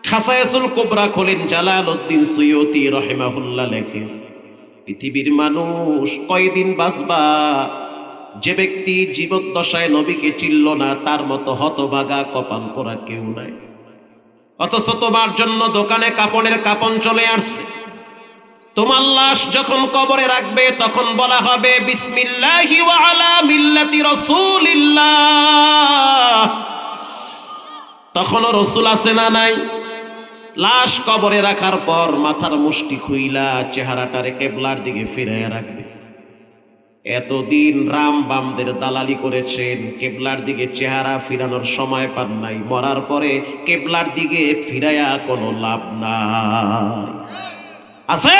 খাসায়াসুল কুবরা খোলেন জালালউদ্দিন সুয়ুতি রাহিমাহুল্লাহ লেখেন, পৃথিবীর মানুষ কয়দিন বাঁচবা, যে ব্যক্তি জীবদ্দশায় নবীকে চিনল না তার মতো হতভাগা কপাল পোড়া কেউ নাই। অথচ তোমার জন্য দোকানে কাপড়ের কাপন চলে আসছে। তোমার লাশ যখন কবরে রাখবে তখন বলা হবে বিসমিল্লাহি ওয়া আলা মিল্লাতি রাসূলিল্লাহ। তখনও রসুল আছে না নাই? লাশ কবরে রাখার পর মাথার মুষ্টি খুইলা চেহারাটারে কেবলার দিকে ফিরাইয়া রাখবে। এতদিন রাম বামদের দালালি করেছেন, কেবলার দিকে চেহারা ফিরানোর সময় পান নাই। মরার পরে কেবলার দিকে ফিরাইয়া কোনো লাভ নাই, আছে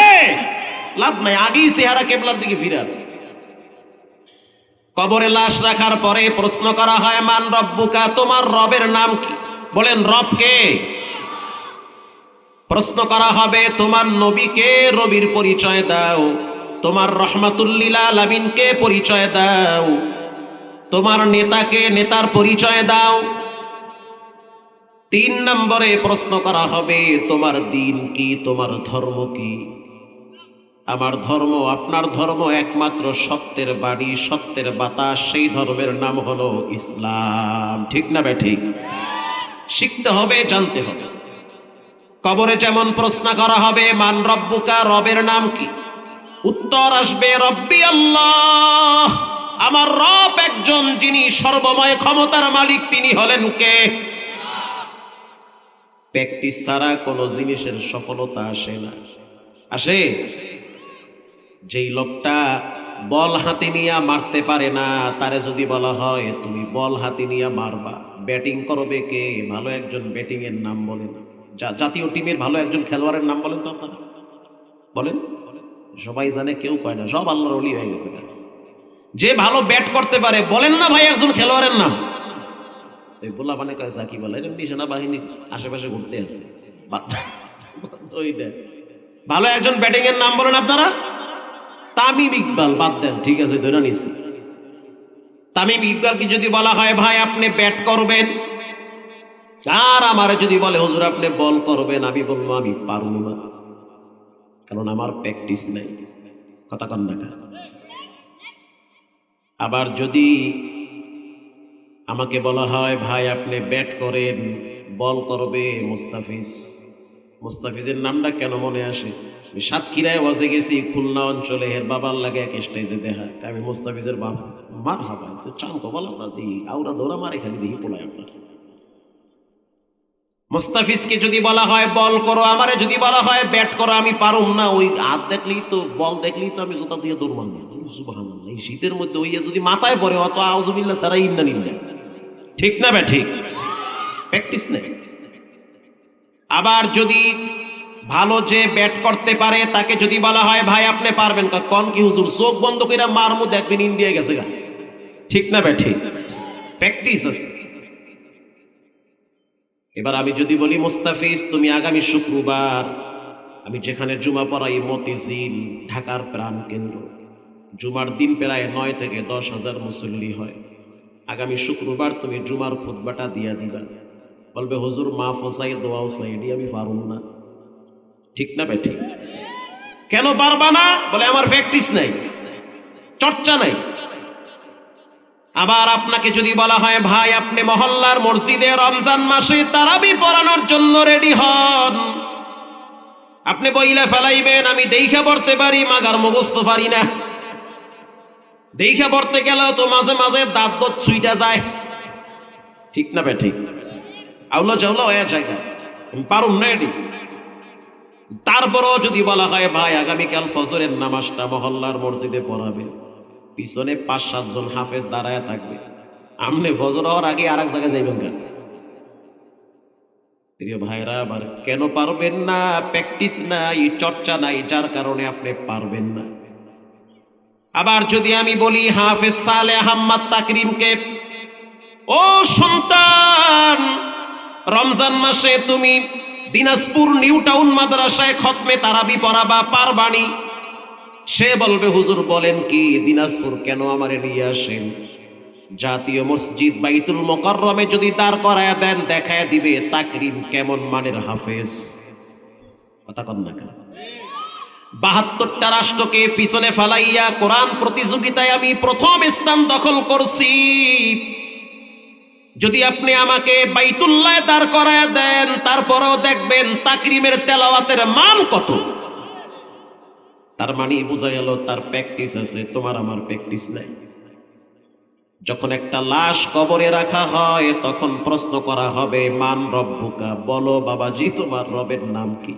লাভ নাই, আগেই চেহারা কেবলার দিকে ফিরান। কবরে লাশ রাখার পরে প্রশ্ন করা হয় মান রব্বুকা, তোমার রবের নাম কি? বলেন রব কে? প্রশ্ন করা হবে তোমার নবীকে, নবীর পরিচয় দাও। তোমার রহমাতুল লিল আলামিনকে পরিচয় দাও। তোমার নেতাকে, নেতার পরিচয় দাও। 3 নম্বরে প্রশ্ন করা হবে তোমার দিন কি, তোমার ধর্ম কি? আমার ধর্ম, আপনার ধর্ম একমাত্র সত্যের বাড়ি, সত্যের বাতাস, সেই ধর্মের নাম হলো ইসলাম, ঠিক না ঠিক? শিখতে হবে, জানতে হবে। কবরে যেমন প্রশ্ন করা হবে মান রব্বুকা, রবের নাম কি? উত্তর আসবে রব্বি আল্লাহ, আমার রব একজন, যিনি সর্বময় ক্ষমতার মালিক, তিনি হলেন কে? প্র্যাকটিস ছাড়া কোনো জিনিসের সফলতা আসে না। আসে? যেই লোকটা বল হাতে নিয়ে মারতে পারে না, তারে যদি বলা হয় তুমি বল হাতে নিয়ে মারবা, ব্যাটিং করবে কে? ভালো একজন ব্যাটিং এর নাম বলেন, জাতীয় টিমের ভালো একজন খেলোয়াড়ের নাম বলেন তো আপনারা, বলেন। সবাই জানে, কেউ কয় না, সব আল্লাহর ওলি হয়ে গেছে। যে ভালো ব্যাট করতে পারে বলেন না ভাই একজন খেলোয়াড়ের নাম। ওই বলা মানে কয় সাকিব আল হাসান, সেনা বাহিনী আশেপাশে ঘুরতে আছে, ওইটা ভালো একজন ব্যাটিং এর নাম বলেন আপনারা। তামিম ইকবাল বাদ দেন, ঠিক আছে ধরে নিছি। তামিম ইকবালকে যদি বলা হয় ভাই আপনি ব্যাট করবেন, আর আমারে যদি বলে হুজুর আপনি বল করবেন, আমি বলবো আমি পারবো না, কারণ আমার প্র্যাকটিস নেই। কথা কন না। আবার যদি আমাকে বলা হয় ভাই আপনি ব্যাট করেন, বল করবে মুস্তাফিজ, মুস্তাফিজের নামটা কেন মনে আসে? সাতক্ষীরায় ওয়াজে গেছি, খুলনা অঞ্চলে, এর বাবার লাগে এক স্টেজে দেখা, আমি মুস্তাফিজের বাবা, মার হাবা চান কবল আপনার দিই, আউরা দৌড়া মারে খালি দিই পোলায় আপনার। মুস্তাফিজকে যদি বলা হয় বল করো, আমারে যদি বলা হয় ব্যাট করো, আমি পারুম না, ওই হাত দেখলেই তো, বল দেখলেই তো আমি জোতা দিয়ে দৌড় মারব। সুবহানাল্লাহ, এই শীতের মধ্যে ওই যদি মাথায় পড়ে অত আউযুবিল্লাহ ছাড়া ইন্না নিল্লাহ, ঠিক না বে ঠিক? প্র্যাকটিস নেই। আবার যদি ভালো যে ব্যাট করতে পারে তাকে যদি বলা হয় ভাই আপনি পারবেন, কোন কি হুজুর, চোখ বন্ধ করে মারমু দেখবেন ইন্ডিয়া গেছে গা, ঠিক না বে ঠিক? প্র্যাকটিস আছে। এবার আমি যদি বলি মুস্তাফিজ তুমি আগামী শুক্রবার, আমি যেখানে জুমা পড়াই মতিঝিল, ঢাকার প্রাণ কেন্দ্র, জুমার দিন প্রায় 9 থেকে 10,000 মুসল্লি হয়, আগামী শুক্রবার তুমি জুমার খুতবাটা দিয়া দিবা। বলবে হুজুর মাফ চাই, দোয়াও চাই, এটি আমি পারুম না, ঠিক না ভাই ঠিক? কেন পারবা না? বলে আমার প্র্যাকটিস নাই, চর্চা নাই। আবার আপনাকে যদি বলা হয় ভাই আপনি মহল্লার মসজিদে রমজান মাসে তারাবি পড়ানোর জন্য রেডি হন, আপনি বইলা ফেলাইবেন আমি দেইখা পড়তে পারি, মাগার মুখস্থ পারি না, দেইখা পড়তে গেলেও তো মাঝে মাঝে দাঁত দত ছুইটা যায়, ঠিক না ভাই ঠিক? আউলা চাউলা হয়ে জায়গা আমি পারুম না এডি। তারপরও যদি বলা হয় ভাই আগামীকাল ফজরের নামাজটা মহল্লার মসজিদে পড়াবে, পিছনে 5-7 জন হাফেজ দাঁড়ায় থাকবে, আমনে ফজর হওয়ার আগে আর এক জায়গায় যাইবেন কেন? প্রিয় ভাইরা, আবার কেন পারবেন না? প্র্যাকটিস নাই, চর্চা নাই, যার কারণে আপনি পারবেন না। আবার যদি আমি বলি হাফেজ সালেহ আহমদ তাকরিমকে, ও সন্তান রমজান মাসে তুমি দিনাজপুর নিউ টাউন মাদ্রাসায় খতমে তারাবি পড়াবা, পারবানি? সে বলবে হুজুর বলেন কি, দিনাজপুর কেন আমারে নিয়ে আসেন, জাতীয় মসজিদ বাইতুল মুকাররমে যদি দাঁড় করায় দেন দেখায় দিবে তাকরিম কেমন মানের হাফেজ। কথা কন না কেন? 72টা রাষ্ট্রকে পিছনে ফেলাইয়া কোরআন প্রতিযোগিতায় আমি প্রথম স্থান দখল করছি, যদি আপনি আমাকে বাইতুল্লাহ দাঁড় করায় দেন তারপরেও দেখবেন তাকরিমের তেলাওয়াতের মান কত। তার মানে বোঝা গেল তার প্র্যাকটিস আছে, তোমার আমার প্র্যাকটিস নাই। যখন একটা লাশ কবরে রাখা হয় তখন প্রশ্ন করা হবে মান রব্বুকা, বলো বাবাজি তোমার রবের নাম কি?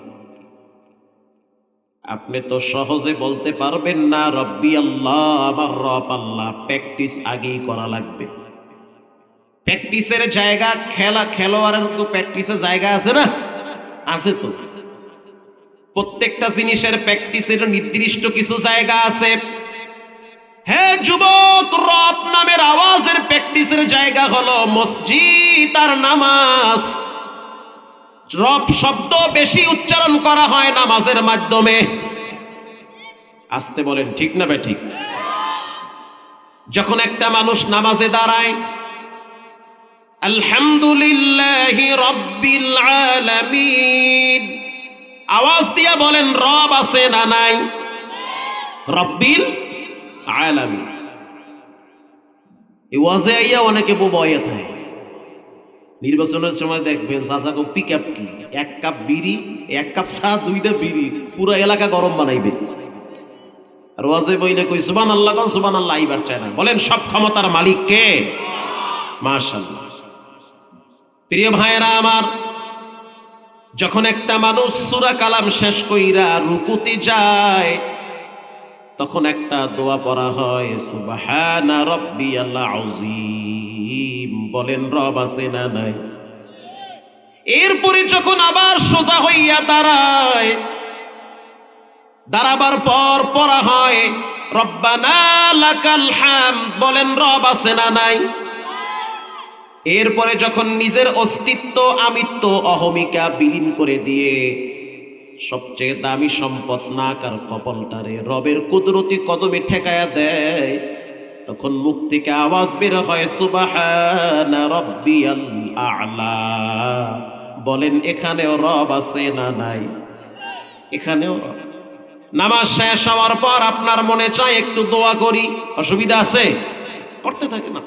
আপনি তো সহজে বলতে পারবেন না রব্বি আল্লাহ, আমার রব আল্লাহ। প্র্যাকটিস আগেই করা লাগবে। প্র্যাকটিসের জায়গা, খেলোয়াড়ের তো প্র্যাকটিসের জায়গা আছে না? আছে তো। প্রত্যেকটা জিনিসের প্র্যাকটিসের নির্দিষ্ট কিছু জায়গা আছে। হে যুবক, রব নামের আওয়াজের প্র্যাকটিসের জায়গা হলো মসজিদ আর নামাজ। রব শব্দ বেশি উচ্চারণ করা হয় নামাজের মাধ্যমে। আসতে বলেন ঠিক না ঠিক? যখন একটা মানুষ নামাজে দাঁড়ায় আলহামদুলিল্লাহি রাব্বিল আলামিন আওয়াজ দিয়া বলেন রব আছে না নাই? রাব্বিল আলামিন। এই ওয়াজে আইয়া অনেকে বয়ে থাকে। নির্বাচনের সময় দেখবেন চাচা গো পিকআপ কি, 1 কাপ বিড়ি, 1 কাপ চা, 2টা বিড়ি, পুরো এলাকা গরম বানাইবে। আর ওয়াজে বইলে কই সুবহানাল্লাহ, কোন সুবহানাল্লাহ আইবার চায় না। বলেন সব ক্ষমতার মালিক কে? মাশাআল্লাহ। প্রিয় ভাইয়েরা আমার, যখন একটা মানুষ সূরা কালাম শেষ কইরা রুকুতে যায়, তখন একটা দোয়া পড়া হয়, সুবহানা রাব্বিয়াল আযীম। বলেন রব আছে না নাই? এরপরে যখন আবার সোজা হইয়া দাঁড়ায়, দাঁড়াবার পর পড়া হয় রব্বানা লাকাল হামদ। বলেন রব আছে না নাই? এরপরে যখন নিজের অস্তিত্ব, আমিত্ব, অহমিকা বিলীন করে দিয়ে সবচেয়ে দামি সম্পদ নাকার কপালটারে রবের কুদরতি কদমে ঠেকায়া দেয়, তখন মুখ থেকে আওয়াজ বের হয় সুবহানা রাব্বিয়াল আ'লা। বলেন এখানেও রব আছে না নাই? এখানেও রব। নামাজ শেষ হওয়ার পর আপনার মনে চায় একটু দোয়া করি, অসুবিধা আছে? করতে থাকেন না।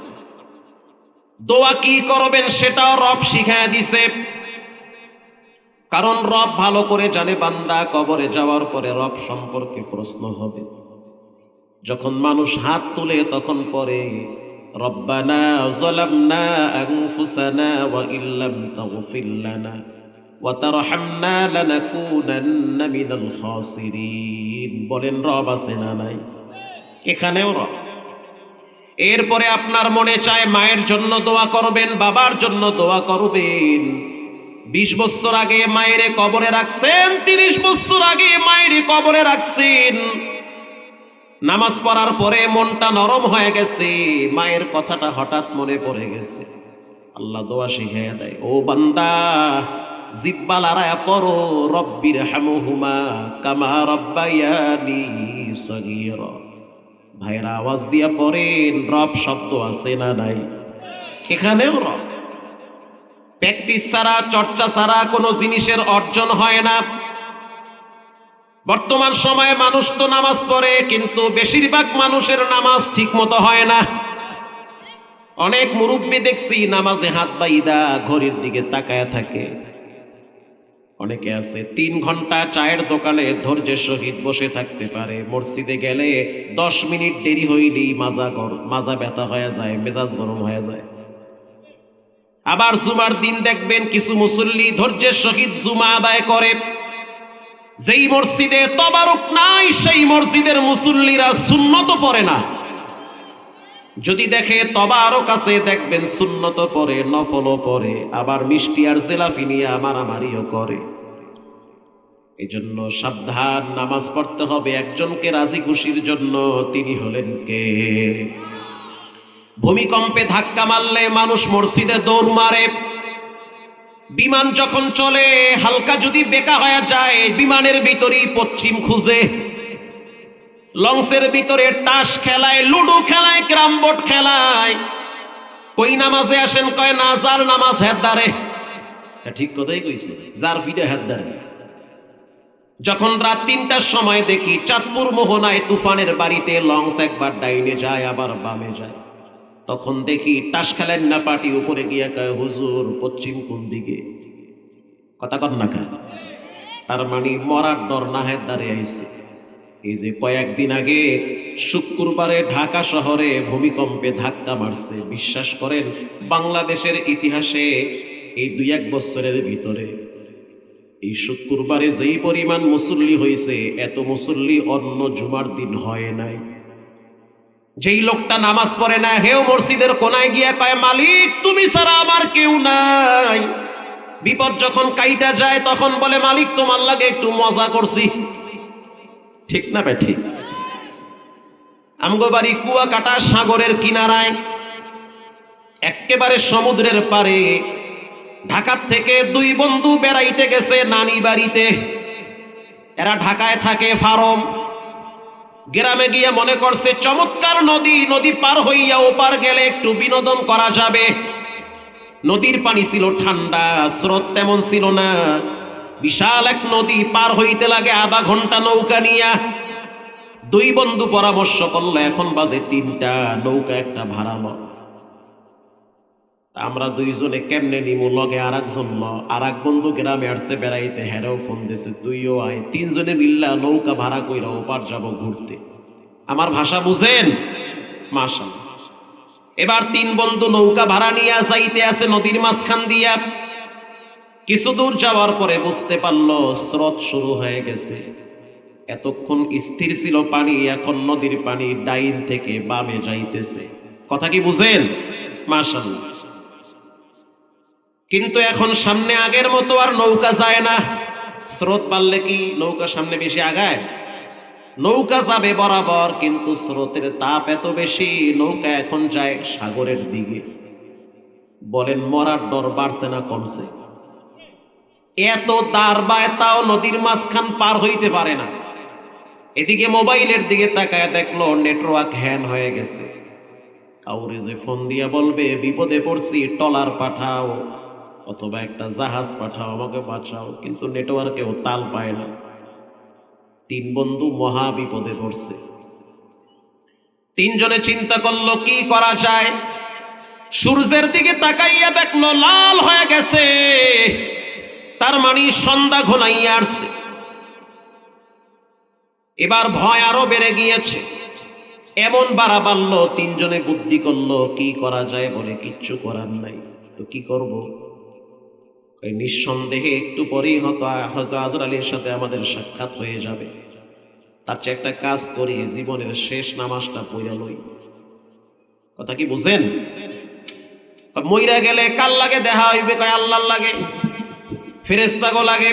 দোয়া কি করবেন সেটাও রব শিখায় দিছে, কারণ রব ভালো করে জানে বান্দা কবরে যাওয়ার পরে রব সম্পর্কে প্রশ্ন হবে। যখন মানুষ হাত তুলে তখন পরে রব্বানা যালামনা আনফুসানা ওয়া ইল্লাম তাগফির লানা ওয়া তারহামনা লানাকুনান্না মিনাল খাসিরিন। বলেন রব আছে না নাই? এখানেও রব। এরপরে আপনার মনে চায় মায়ের জন্য দোয়া করবেন, বাবার জন্য দোয়া করবেন। 20 বছর আগে মায়েরে কবরে রাখছেন, 30 বছর আগে মায়েরে কবরে রাখছেন। নামাজ পড়ার পরে মনটা নরম হয়ে গেছে, মায়ের কথাটা হঠাৎ মনে পড়ে গেছে। আল্লাহ দোয়া শিখাইয়া দেয়, ও বান্দা জিব্বা লড়ায়া পড়ো রব্বির হামহুমা কামা রব্বায়ানি সগীরা। ভাইরা আওয়াজ দিয়া পড়েন রব শব্দ আছে না নাই? এখানেও রব। প্র্যাকটিস ছাড়া, চর্চা ছাড়া কোনো জিনিসের অর্জন হয় না। বর্তমান সময়ে মানুষ তো নামাজ পড়ে, কিন্তু বেশিরভাগ মানুষের নামাজ ঠিক মতো হয় না। অনেক মুরব্বী দেখছি নামাজে হাত বাইদা ঘড়ির দিকে তাকায় থাকে। অনেকে আছে 3 ঘন্টা চায়ের দোকানে ধৈর্যের সহিত বসে থাকতে পারে, মসজিদে গেলে 10 মিনিট দেরি হইলেই মাজা ব্যথা হয়ে যায়, মেজাজ গরম হয়ে যায়। আবার জুমার দিন দেখবেন কিছু মুসল্লি ধৈর্যের সহিত জুমা আদায় করে। যেই মসজিদে তবারুক নাই সেই মসজিদের মুসল্লিরা সুন্নত পড়ে না। যদি দেখে তবারুক আছে দেখবেন সুন্নত পড়ে, নফলও পড়ে, আবার মিষ্টি আর জিলাপি নিয়ে মারামারিও করে। এই জন্য সাবধান, নামাজ পড়তে হবে একজনকে রাজি খুশির জন্য। তিনি হলেন কে? ভূমিকম্পে ধাক্কা মারলে মানুষ মসজিদে দৌড় মারে। বিমান যখন চলে হালকা যদি বেকা হয়ে যায়, বিমানের ভিতরেই পশ্চিম খুঁজে। লঞ্চের ভিতরে টাস খেলায়, লুডো খেলায়, ক্যারাম বোর্ড খেলায়। কই নামাজে আসেন? কয় না, যার নামাজ হেদারে। ঠিক কথাই কইছে, যার ফিরে হেদারে। যখন রাত 3টার সময় দেখি চাঁদপুর মোহনায় তুফানের বাড়িতে লঞ্চ একবার ডাইনে যায় আবার বামে যায়, তখন দেখি টাস খেলেন না পার্টি উপরে গিয়া কয় হুজুর পশ্চিম কোন দিকে? কথা কর না কেন? তার মানে মরার ডর না হেদারে আইছে। এই যে কয়েকদিন আগে শুক্রবারে ঢাকা শহরে ভূমিকম্পে ধাক্কা মারছে, বিশ্বাস করেন বাংলাদেশের ইতিহাসে এই 2-1 বছরের ভিতরে এই শুক্রবারে যেই পরিমাণ মুসল্লি হয়েছে, এত মুসল্লি অন্য জুমার দিন হয় নাই। যেই লোকটা নামাজ পড়ে না, হেও মসজিদের কোনায় গিয়া কয় মালিক তুমি ছাড়া আমার কেউ নাই। বিপদ যখন কাইটা যায় তখন বলে মালিক তোমার লাগে একটু মজা করছি। ঠিক না বে ঠিক? আমগো বাড়ি কুয়াকাটা সাগরের কিনারায়, একেবারে সমুদ্রের পারে। ঢাকার থেকে 2 বন্ধু বেড়াইতে গেছে নানি বাড়িতে। এরা ঢাকায় থাকে ফার্ম। গ্রামে গিয়ে মনে করছে চমৎকার নদী, নদী পার হইয়া ওপার গেলে একটু বিনোদন করা যাবে। নদীর পানি ছিল ঠান্ডা, স্রোত তেমন ছিল না। বিশাল এক নদী, পার হইতে লাগে আধা ঘন্টা নৌকা নিয়া। 2 বন্ধু পরামর্শ করলো এখন বাজে 3টা, নৌকা একটা ভাড়ালো। আমরা 2 জনে কেমনে নিমু? লগে আরেকজন আরেক বন্ধু গ্রামে আসছে বেড়াইতে, হেরাও ফোন দিছে তুইও আয়। 3 জনে মিল্লা নৌকা ভাড়া কইরা ওপার যাব ঘুরতে। আমার ভাষা বুঝেন? মাশাআল্লাহ। এবার তিন বন্ধু নৌকা ভাড়া নিয়ে যাইতে আছে নদীর মাঝখান দিয়া। কিছু দূর যাওয়ার পরে বুঝতে পারলো স্রোত শুরু হয়ে গেছে। এতক্ষণ স্থির ছিল পানি, এখন নদীর পানি ডাইন থেকে বামে যাইতেছে। কথা কি বুঝেন? মাশাআল্লাহ। কিন্তু এখন সামনে আগের মতো আর নৌকা যায় না। স্রোত বাড়লে কি নৌকা সামনে বেশি আগায়? নৌকা যাবে বরাবর, কিন্তু স্রোতের তাপ এত বেশি, নৌকা এখন যায় সাগরের দিকে। বলেন মরার ডর বাড়ছে না কমছে? এত দাঁড় তাও নদীর মাঝখান পার হইতে পারে না। এদিকে মোবাইলের দিকে তাকায় দেখলো নেটওয়ার্ক হ্যাং হয়ে গেছে। কাউরে যে ফোন দিয়ে বলবে বিপদে পড়ছি, ট্রলার পাঠাও অথবা একটা জাহাজ পাঠাও, আমাকে বাঁচাও, কিন্তু নেটওয়ার্কেও তাল পায় না। তিন বন্ধু মহা বিপদে পড়ছে। তিনজনে চিন্তা করলো কি করা যায়। সূর্যের দিকে তাকাইয়া দেখলো লাল হয়ে গেছে, তার মানে সন্ধ্যা ঘনাইয়া আসছে। এবার ভয় আরো বেড়ে গিয়েছে। এমন বাড়া বাড়লো, তিনজনে বুদ্ধি করলো কি করা যায়। বলে কিচ্ছু করার নাই, তো কি করব? নিঃসন্দেহে একটু পরেই হযরত আজরাইলের সাথে আমাদের সাক্ষাৎ হয়ে যাবে, তার চেয়ে একটা কাজ করি, জীবনের শেষ নামাজটা পড়া লই। কথা কি বুঝেন? মইরা গেলে কার লাগে দেখা হইবে? কয় আল্লাহর লাগে, ফেরেশতাগো লাগে।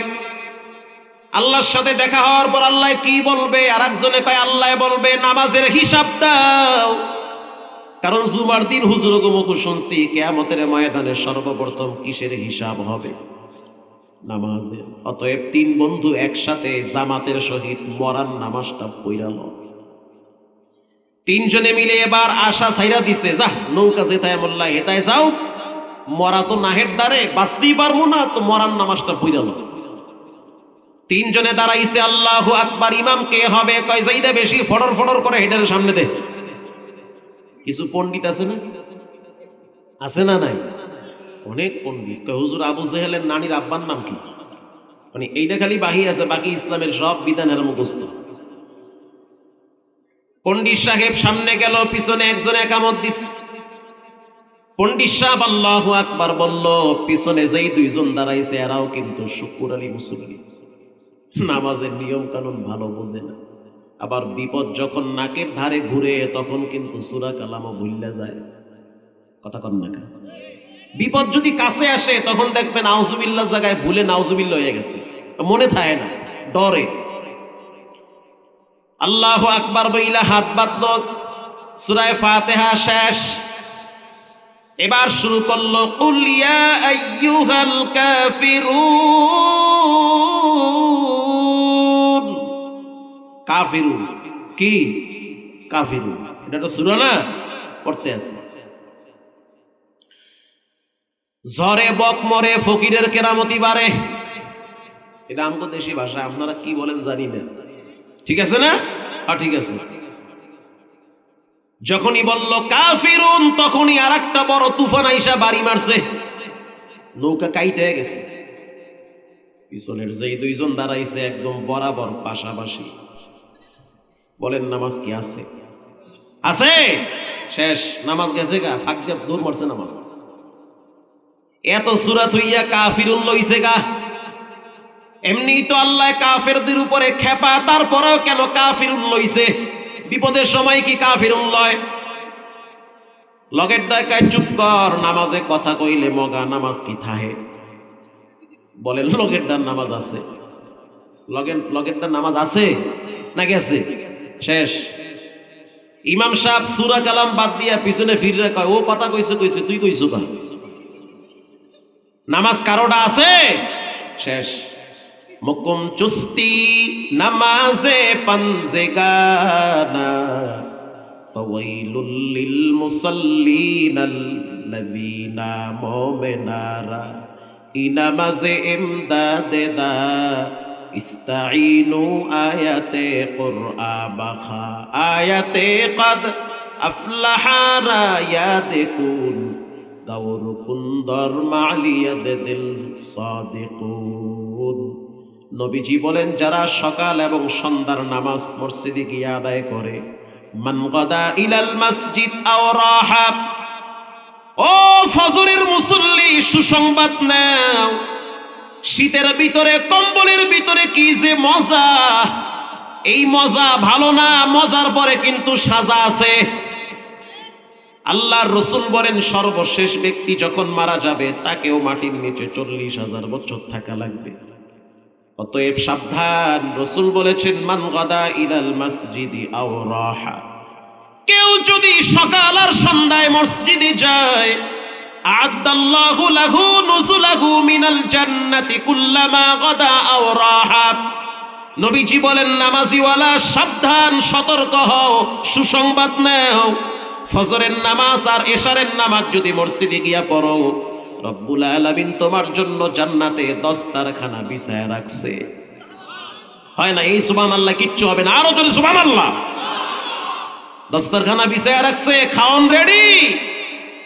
আল্লাহর সাথে দেখা হওয়ার পর আল্লাহ কি বলবে? আর একজনে কয় আল্লাহ বলবে নামাজের হিসাব দাও। কারণ জুমার দিন হুজুর মুখে শুনছি কিয়ামতের ময়দানে সর্বপ্রথম কিসের হিসাব হবে? নামাজের। অতএব তিন বন্ধু একসাথে জামাতের সহিত মরার নামাজটা পড়াল। তিনজনে মিলে এবার আশা ছাইরা দিছে, যা নৌকা যেতায় মোল্লা হেতায় যাও, মরা তো নাহের দ্বারে বাঁচতেই পারবো না, তো মরার নামাজটা পড়াল। তিনজনে দাঁড়াইছে, আল্লাহু আকবার। ইমাম কে হবে? কয় যাইদা বেশি ফড়র ফড়র করে হেডার সামনে দে। কিছু পণ্ডিত আছে না? আছে না? নাই? অনেক পণ্ডিত। কয় হুজুর আবু জেহেলের নানির আব্বার নাম কি? মানে এইটা খালি বাহি আছে, বাকি ইসলামের সব বিধানের মুখস্থ। পণ্ডিত সাহেব সামনে গেল, পিছনে একজন একামত দিস। পণ্ডিত সাহেব আল্লাহু আকবার বলল, পিছনে যেই দুইজন দাঁড়াইছে এরাও কিন্তু শুকুর আলী মুসল্লি, নামাজের নিয়ম কানুন ভালো বোঝে না। আবার বিপদ যখন নাকের ধারে ঘুরে তখন কিন্তু সূরা কালামও ভুললে যায়। কথা কন না কেন? বিপদ যদি কাছে আসে তখন দেখবেন আউযুবিল্লাহ জায়গায় ভুলে নাউযুবিল্লাহ হয়ে গেছে, মনে থাকে না, ডরে। আল্লাহু আকবার বইলা হাত বাঁধলো, সূরা ফাতিহা শেষ। এবার শুরু করলো কুল ইয়া আইয়ুহাল কাফিরুন। কাফিরুন কি? কাফিরুন, এটা তো সূরা না, পড়তে আছে। ঝরে বক মরে, ফকিরের কেরামতি বাড়ে। এটা আমগো দেশি ভাষা, আপনারা কি বলেন জানি না। ঠিক আছে না? হ্যাঁ ঠিক আছে। যখনই বলল কাফিরুন তখনই আর একটা বড় তুফান আইসা বাড়ি মারছে, নৌকা কাইতে গেছে। পিছনের যেই দুইজন দাঁড়াইছে একদম বরাবর পাশাপাশি। বলেন নামাজ কি আছে? আছে? শেষ, নামাজ গেছে গা, ফাঁক দিয়ে দৌড় মারছে নামাজ। এত সূরাত হইয়া কাফিরুন লইছে গা। এমনি তো আল্লাহ কাফেরদের উপরে খেপা, তারপরেও কেন কাফিরুন লইছে? বিপদের সময় কি কাফিরুন লয়? লগের ডাকায় চুপ কর, নামাজে কথা কইলে মগা, নামাজ কি থাহে? বলেন লগের ডার নামাজ আছে? লগের ডার নামাজ আছে না গেছে? শেষ। ইমাম সাহেব সূরা কালাম বাদ দিয়া পিছনে ফিরে কয়, ও কথা কইছে কইছে, তুই কইছো কা? নামাজ কারোটা আছে? শেষ। মুকুম চুস্তি নামাজে পঞ্জেগানা ফাওয়াইলুল লিল মুসাল্লিনাল্লাযীনা মুমিনারা ই নামাজে ইমদাদে দা ইস্তাঈনু আয়াতে কুরআ বাখা আয়াতে কদ আফলাহা রায়াদকুন গাওর কুন্দর মালিয়াদ দিল সাদিকুন। নবীজি বলেন, যারা সকাল এবং সন্ধ্যার নামাজ মসজিদে গিয়ে আদায় করে মান গাদা ইলাল মসজিদ আও রাহা, ও ফজরের মুসল্লি সুসংবাদ নাও, শীতের ভিতরে কম্বলের ভিতরে কি যে মজা, এই মজা ভালো না, মজার পরে কিন্তু সাজা আছে। আল্লাহর রাসূল বলেন সর্বশেষ ব্যক্তি যখন মারা যাবে তাকেও মাটির নিচে 40,000 বছর থাকা লাগবে। অতএব সাবধান, রাসূল বলেছেন মান গাদা ইলাল মসজিদি আও রাহা, কেউ যদি সকাল আর সন্ধ্যায় মসজিদে যায়, আ'আদাল্লাহু লাহু নুজুলাহু মিনাল জান্নাতি কুল্লামা গাদা আও রাহা। নবীজি বলেন নামাজিওয়ালা সাবধান, সতর্ক হও, সুসংবাদ নাও, ফজরের নামাজ আর এশারের নামাজ যদি মসজিদে গিয়া পড়ো, রব্বুল আলামিন তোমার জন্য জান্নাতে দস্তারখানা বিছায়া রাখছে। হয় না এই সুবহানাল্লাহ, কিচ্ছু হবে না, আরো জোরে সুবহানাল্লাহ। দস্তারখানা বিছায়া রাখছে, খাওন রেডি।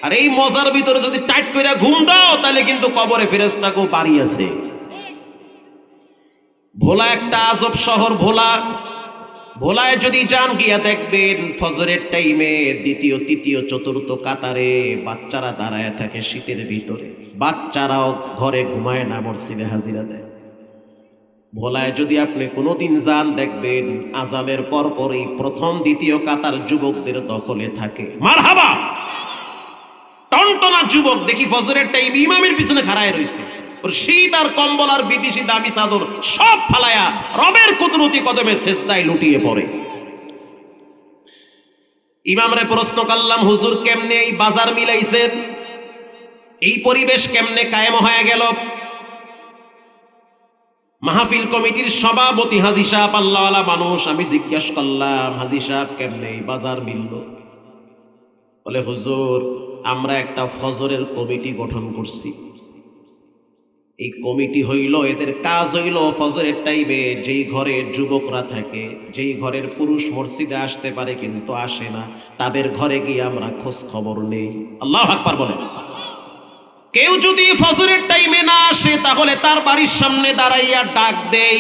আর এই মজার ভিতরে যদি টাইট করে ঘুম দাও তাহলে কিন্তু কবরে ফেরেশতাকেও বাড়ি আছে। ভোলা একটা আজব শহর, ভোলায় যদি যান গিয়া দেখবেন ফজরের টাইমে দ্বিতীয় তৃতীয় চতুর্থ কাতারে বাচ্চারা দাঁড়ায় থাকে শীতের ভিতরে, বাচ্চারাও ঘরে ঘুমায় না, মসজিদে হাজিরা দেয়। ভোলায় যদি আপনি কোনোদিন যান দেখবেন আযানের পরপরই প্রথম দ্বিতীয় কাতার যুবকদের দখলে থাকে। মারহাবা, টনটনা যুবক দেখি ফজরের টাইম ইমামের পিছনে খাড়ায় রইছে, শীত আর কম্বল আর বিদেশি দামি চাদর সব ফালায়া রবের কুদরতি কদমে সেজদায় লুটিয়ে পড়ে। ইমামরে প্রশ্ন করলাম, হুজুর কেমনে এই বাজার মিলাইছেন, এই পরিবেশ কেমনে কায়েম হয়ে গেল? মাহফিল কমিটির সভাপতি হাজী সাহেব আল্লাহওয়ালা মানুষ, আমি জিজ্ঞাসা করলাম হাজী সাহেব কেমনে এই বাজার মিলল? বলে হুজুর আমরা একটা ফজরের কমিটি গঠন করছি। এই কমিটি হইল, এদের কাজ হইল ফজরের টাইমে যেই ঘরে যুবকরা থাকে, যেই ঘরের পুরুষ মসজিদে আসতে পারে কিন্তু আসে না, তাদের ঘরে গিয়ে আমরা খোঁজ খবর নেই। আল্লাহু আকবার বলেন। কেউ যদি ফজরের টাইমে না আসে তাহলে তার বাড়ির সামনে দাঁড়াইয়া ডাক দেই,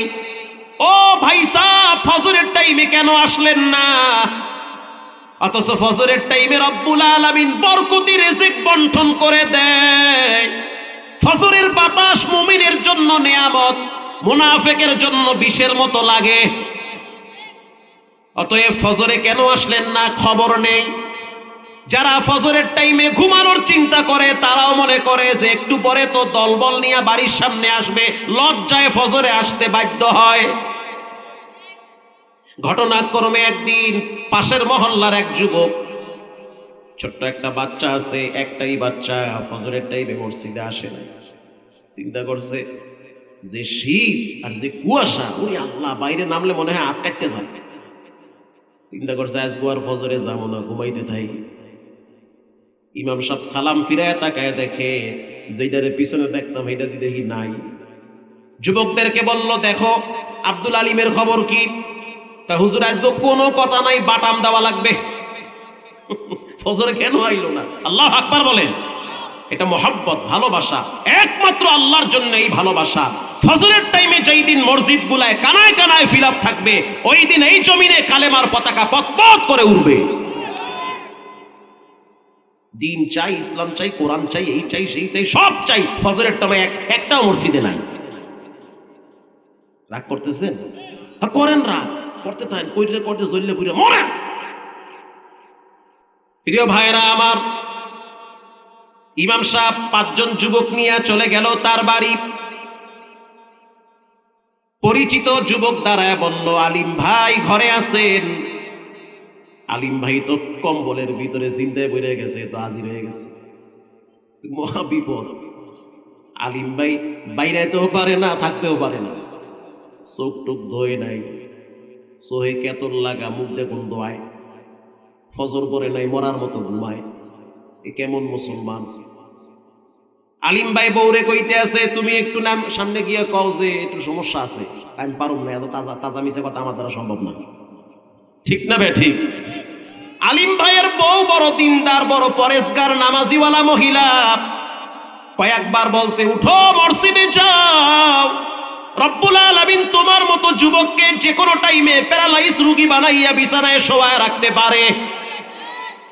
ও ভাই সাহেব ফজরের টাইমে কেন আসলেন না? অথচ ফজরের টাইমে রব্বুল আলামিন বরকতি রিজিক বন্টন করে দেয়। ফজরের বাতাস মুমিনের জন্য নিয়ামত, মুনাফিকের জন্য বিষের মতো লাগে। অতএব ফজরে কেন আসলেন না খবর নেই। যারা ফজরের টাইমে ঘুমানোর চিন্তা করে তারাও মনে করে যে একটু পরে তো দলবল নিয়ে বাড়ির সামনে আসবে, লজ্জায় ফজরে আসতে বাধ্য হয়। ঘটনাক্রমে একদিন পাশের মহল্লার এক যুবক, ছোট্ট একটা বাচ্চা আছে, একটাই বাচ্চা, ফজরের টাইমে মসজিদে আসে না। চিন্তা করছে যে শীত আর যে কুয়াশা, ওরে আল্লাহ বাইরে নামলে মনে হয় হাত কাটতে যায়। চিন্তা করছে আজ গোয়ার ফজরে যাবো না, ঘুমাইতে থাই। ইমাম সাহেব সালাম ফিরায় তাকায় দেখে যেটারে পিছনে দেখতাম এটা দেখি নাই। যুবকদেরকে বলল দেখো আব্দুল আলিমের খবর কি? তা হুজুর আজকে কোনো কথা নাই, বাটাম দেওয়া লাগবে। ফজরে কেন আইলো না? আল্লাহু আকবার বলেন। এটা মহব্বত, ভালোবাসা, একমাত্র আল্লাহর জন্য এই ভালোবাসা। ফজরের টাইমে যেই দিন মসজিদ গুলায় কানায় কানায় ফিল আপ থাকবে, ওই দিন এই জমিনে কালেমার পতাকা পতপত করে উঠবে। দিন চাই, ইসলাম চাই, কোরআন চাই, এই চাই সেই চাই, সব চাই। ফজরের টাইমে একটাও মসজিদে নাই। রাগ করতেছেন? করেন রাগ, করতে থাকেন, কইরে করতে জ্বললে পুরে মরেন। প্রিয় ভাইরা আমার, ইমাম সাহেব 5 জন যুবক নিয়ে চলে গেল তার বাড়ি। পরিচিত যুবক দাঁড়ায় বলল, আলিম ভাই ঘরে আছেন? আলিম ভাই তো কম্বলের ভিতরে চিন্তায় পড়ে গেছে, তো হাজির হয়ে গেছে। মহা বিপদ। আলিম ভাই বাইরেতেও পারে না, থাকতেও পারে না, চোখ টুক ধোয় নাই, সোহে কেতন লাগা, মুখ দেখুন দোয়ায়, ফজর পরে নাই, মরার মতো ঘুমায়। এ কেমন মুসলমান? আলিম ভাই বউরে কইতে আছে, তুমি একটু নাম সামনে গিয়ে কও যে একটু সমস্যা আছে, আমি পারুম না, এত তাজা তাজা মিশে কথা আমার দ্বারা সম্ভব না। ঠিক না বে ঠিক? আলিম ভাইয়ের বউ বড় দিনদার, বড় পরেশগার, নামাজিওয়ালা মহিলা। কয়েকবার বলছে উঠো মসজিদে যাও, রব্বুল আলামিন তোমার মতো যুবককে যে কোনো টাইমে প্যারালাইজ রোগী বানাইয়া বিছানায় শোয়ায় রাখতে পারে।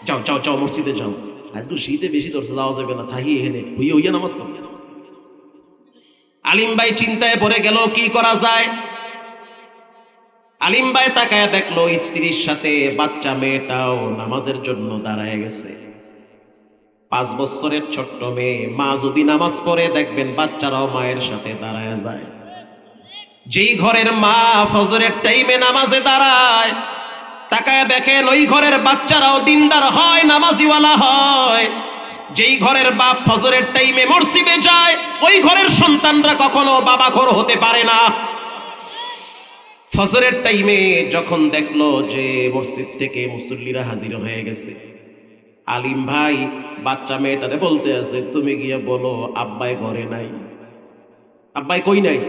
যাও যাও যাও মসজিদে যাও, আজকে শীতে বেশি ধরছে, যাওয়া যাবে না, থাকি এখানে হইয়া হইয়া নামাজ পড়ো। আলিম ভাই চিন্তায় পড়ে গেল কি করা যায়। আলিম ভাই তাকায় দেখলো স্ত্রীর সাথে বাচ্চা মেয়েটাও নামাজের জন্য দাঁড়ায় গেছে। 5 বছরের ছোট্ট মেয়ে, মা যদি নামাজ পড়ে দেখবেন বাচ্চারাও মায়ের সাথে দাঁড়ায় যায়। যেই ঘরের মা ফজরের টাইমে নামাজে দাঁড়ায়, তাকায় দেখেন ওই ঘরের বাচ্চারাও দিনদার হয়, নামাজিওয়ালা হয়। যেই ঘরের বাপ ফজরের টাইমে মসজিদে যায়, ওই ঘরের সন্তানরা কখনো বাবাখোর হতে পারে না। ফজরের টাইমে যখন দেখলো যে মসজিদ থেকে মুসল্লিরা হাজির হয়ে গেছে, আলিম ভাই বাচ্চা মেয়েটারে বলতে আছে, তুমি গিয়ে বলো আব্বাই ঘরে নাই। আব্বাই কই নাই?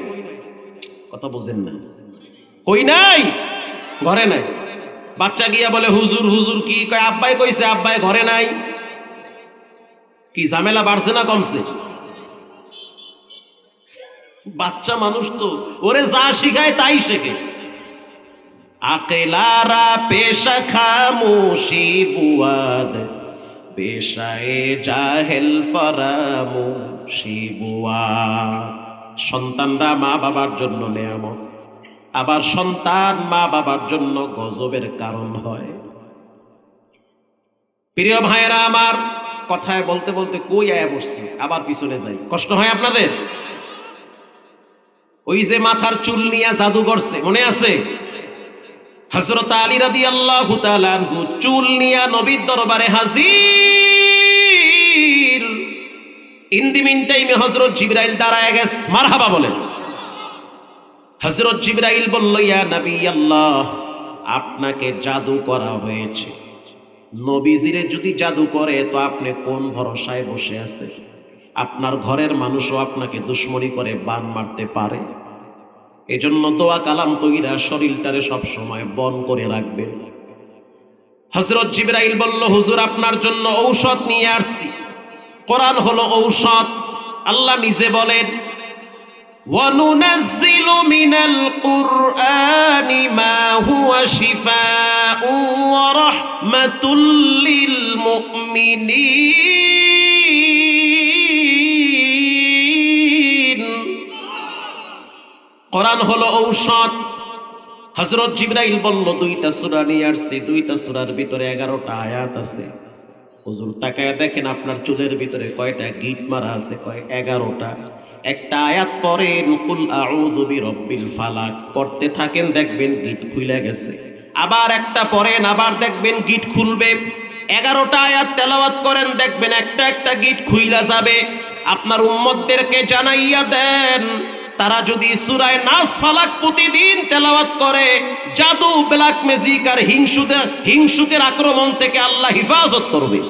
কথা বুঝেন না, কই নাই? ঘরে নাই। বাচ্চা গিয়া বলে হুজুর হুজুর কি কয়? আব্বাই কইছে আব্বাই ঘরে নাই। কি ঝামেলা বাড়ছে না কমছে? বাচ্চা মানুষ তো, ওরে যা শিখায় তাই শেখে। আকেলারা পেশা খামোশি বুয়াদ, পেশায়ে জাহেল ফরামোশি বুয়াদ। সন্তানরা মা বাবার জন্য নেয়ামত, আবার সন্তান মা বাবার জন্য গজবের কারণ হয়। প্রিয় ভাইয়েরা আমার, কথায় বলতে বলতে কই আয়া বসছি, আবার পিছনে যাই, কষ্ট হয় আপনাদের? ওই যে মাথার চুল নিয়ে জাদু করছে, মনে আছে? হযরত আলী রাদিয়াল্লাহু তাআলা আনহু চুল নিয়ে নবীর দরবারে হাজির। ইন দি মিন টাইমে হযরত জিবরাইল দাঁড়ায় গেছে। মারহাবা বলেন। হযরত জিবরাইল বলল, ইয়া নবী আল্লাহ, আপনাকে জাদু করা হয়েছে। নবীজিরে যদি জাদু করে তো আপনি কোন ভরসায় বসে আছেন? আপনার ঘরের মানুষও আপনাকে দুশ্মনী করে বান মারতে পারে। এজন্য দোয়া কালাম কইরা শরীরটারে সব সময় বন করে রাখবেন। হযরত জিবরাইল বলল, হুজুর আপনার জন্য ঔষধ নিয়ে আসছি। কোরআন হলো ঔষধ। আল্লাহ নিজে বলেন, وَنُنَزِّلُ مِنَ الْقُرْآنِ مَا هُوَ شِفَاءٌ وَرَحْمَةٌ لِّلْمُؤْمِنِينَ। কোরআন হলো ঔষধ। হযরত জিবরাইল বলল, 2টা সূরা নিয়ে আসছি, 2টা সূরার ভিতরে 11টা আয়াত আছে। হুজুর তাকায় দেখেন আপনার চুলের ভিতরে কয়টা গিট মারা আছে? কয় 11টা। একটা আয়াত পড়েন, কুল আউযু বিরাব্বিল ফালাক, পড়তে থাকেন দেখবেন গিট খুলে গেছে। আবার একটা পড়েন, আবার দেখবেন গিট খুলবে। 11টা আয়াত তেলাওয়াত করেন, দেখবেন একটা একটা গিট খুইলা যাবে। আপনার উম্মতদেরকে জানাইয়া দেন, তারা যদি সূরা নাস ফালাক প্রতিদিন তেলাওয়াত করে, জাদু ব্ল্যাক ম্যাজিক আর হিংসুকের আক্রমণ থেকে আল্লাহ হেফাজত করবে।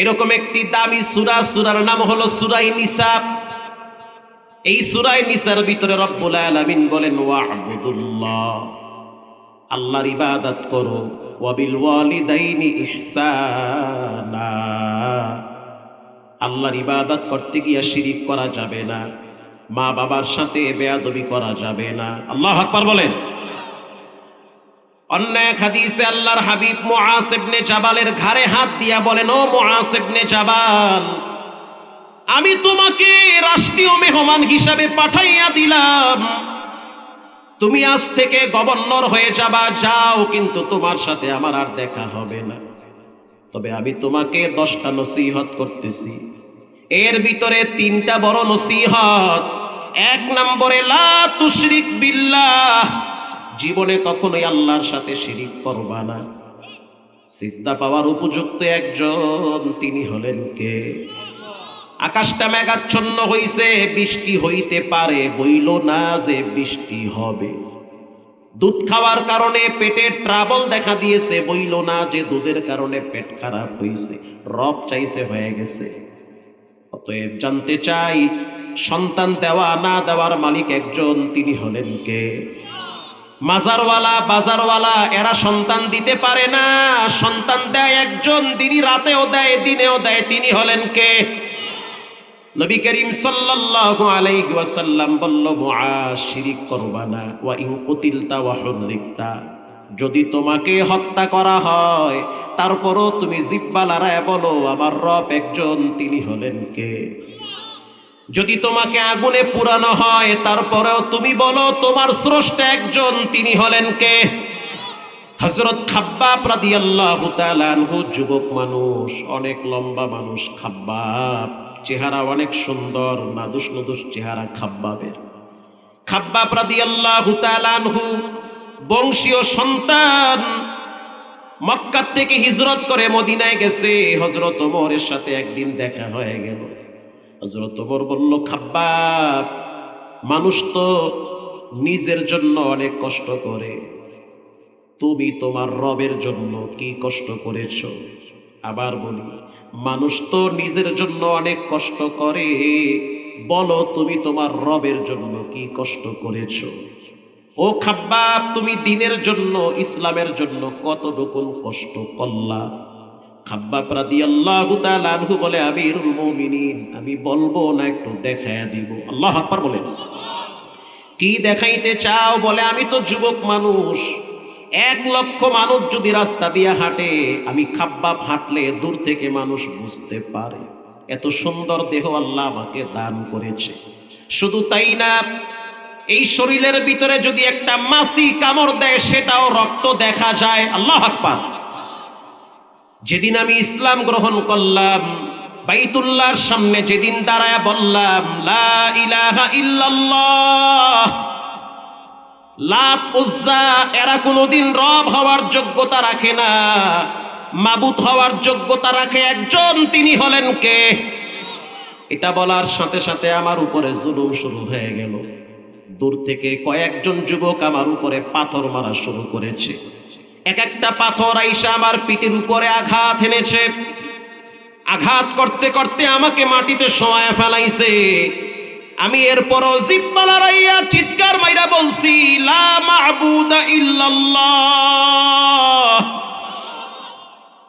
এরকম একটি দামি সূরা, সূরার নাম হলো সূরা নিসা। এই সূরা নিসার ভিতরে রব্বুল আলামিন বলেন, ওয়া'বুদুল্লাহ, আল্লাহর ইবাদত করো, ওয়াবিল ওয়ালিদাইনি ইহসানা, আল্লাহর ইবাদত করতে গিয়ে শিরিক করা যাবে না, মা বাবার সাথে বেয়াদবি করা যাবে না। আল্লাহু আকবার বলেন। অন্য এক হাদিসে আল্লাহর হাবিব মুআজ ইবনে জাবালের ঘাড়ে হাত দিয়া বলেন, ও মুআজ ইবনে জাবাল, আমি তোমাকে রাষ্ট্রীয় মেহমান হিসাবে পাঠাইয়া দিলাম, তুমি আজ থেকে গভর্নর হয়ে যাবা, যাও, কিন্তু তোমার সাথে আমার আর দেখা হবে না। তবে আমি তোমাকে 10টা নসিহত করতেছি, এর ভিতরে 3টা বড় নসিহত। 1 নম্বরে, লা তুশরিক বিল্লাহ, জীবনে কখনোই আল্লাহর সাথে শিরিক করবা না। সিজদা পাওয়ার উপযুক্ত একজন, তিনি হলেন কে? আকাশটা মেঘাচ্ছন্ন হইছে, বৃষ্টি হইতে পারে, বইল না যে বৃষ্টি হবে। দুধ খাওয়ার কারণে পেটে ট্রাবল দেখা দিয়েছে, বইল না যে দুধের কারণে পেট খারাপ হইছে, রব চাইছে হয়ে গেছে। অতএব জানতে চাই, সন্তান দেওয়া না দেওয়ার মালিক একজন, তিনি হলেন কে? মাজারওয়ালা, বাজারওয়ালা এরা সন্তান দিতে পারে না, সন্তান দেয় একজন, তিনি রাতেও দেয় দিনেও দেয়, তিনি হলেন কে? নবী করিম সাল্লাল্লাহু আলাইহি ওয়াসাল্লাম বলল, মুআজ, শিরিক করবা না। ওয়া ইন কুতিলতা ওয়া হুররিকতা, যদি তোমাকে হত্যা করা হয় তারপরও তুমি জিহ্বা লড়ায় বলো আমার রব একজন, তিনি হলেন কে? যদি তোমাকে আগুনে পুরানো হয় তারপরেও তুমি বলো তোমার স্রষ্টা একজন, তিনি হলেন কে? হযরত খাব্বাব রাদিয়াল্লাহু তাআলা আনহু, যুবক মানুষ, অনেক লম্বা মানুষ খাব্বাব, চেহারা অনেক সুন্দর, নাদুস নুদুস চেহারা খাব্বাবের। খাব্বাব রাদিয়াল্লাহু তাআলা আনহু বংশীয় সন্তান, মক্কা থেকে হিজরত করে মদিনায় গেছে। হযরত ওমরের সাথে একদিন দেখা হয়ে গেল। হযরত ওমর বলল, খাব্বাব, মানুষ তো নিজের জন্য অনেক কষ্ট করে, তুমি তোমার রবের জন্য কি কষ্ট করেছো? আবার বলি, মানুষ তো নিজের জন্য অনেক কষ্ট করে, বলো তুমি তোমার রবের জন্য কি কষ্ট করেছো? ও খাব্বাব, তুমি দ্বীনের জন্য, ইসলামের জন্য কতটুকু কষ্ট করলা? খাব্বাব রাদিয়াল্লাহু তাআলা আনহু বলে, আমিরুল মুমিনিন, আমি বলবো না একটু দেখায়া দিব? আল্লাহু আকবার বলেন। কি দেখাইতে চাও? বলে, আমি তো যুবক মানুষ, 1,00,000 মানুষ যদি রাস্তা দিয়ে হাঁটে, আমি খাব্বাব হাঁটলে দূর থেকে মানুষ বুঝতে পারে। এত সুন্দর দেহ আল্লাহ আমাকে দান করেছে। শুধু তাই না, এই শরীরের ভিতরে যদি একটা মাছি কামড় দেয় সেটাও রক্ত দেখা যায়। আল্লাহু আকবার। যেদিন আমি ইসলাম গ্রহণ করলাম, বাইতুল্লাহর সামনে যেদিন দাঁড়ায় বললাম, লা ইলাহা ইল্লাল্লাহ, লাত উজ্জা এরা কোনোদিন রব হওয়ার যোগ্যতা রাখে না, মাবুদ হওয়ার যোগ্যতা রাখে একজন, তিনি হলেন কে? এটা বলার সাথে সাথে আমার উপরে জুলুম শুরু হয়ে গেল। দূর থেকে কয়েকজন যুবক আমার উপরে পাথর মারা শুরু করেছে। এক একটা পাথর আইসা আমার পিঠের উপরে আঘাত এনেছে। আঘাত করতে করতে আমাকে মাটিতে শোয়ায় ফেলাইছে। আমি এরপরও জিহ্বা লড়াইয়া চিৎকার মাইরা বলছি, লা মা'বুদা ইল্লাল্লাহ,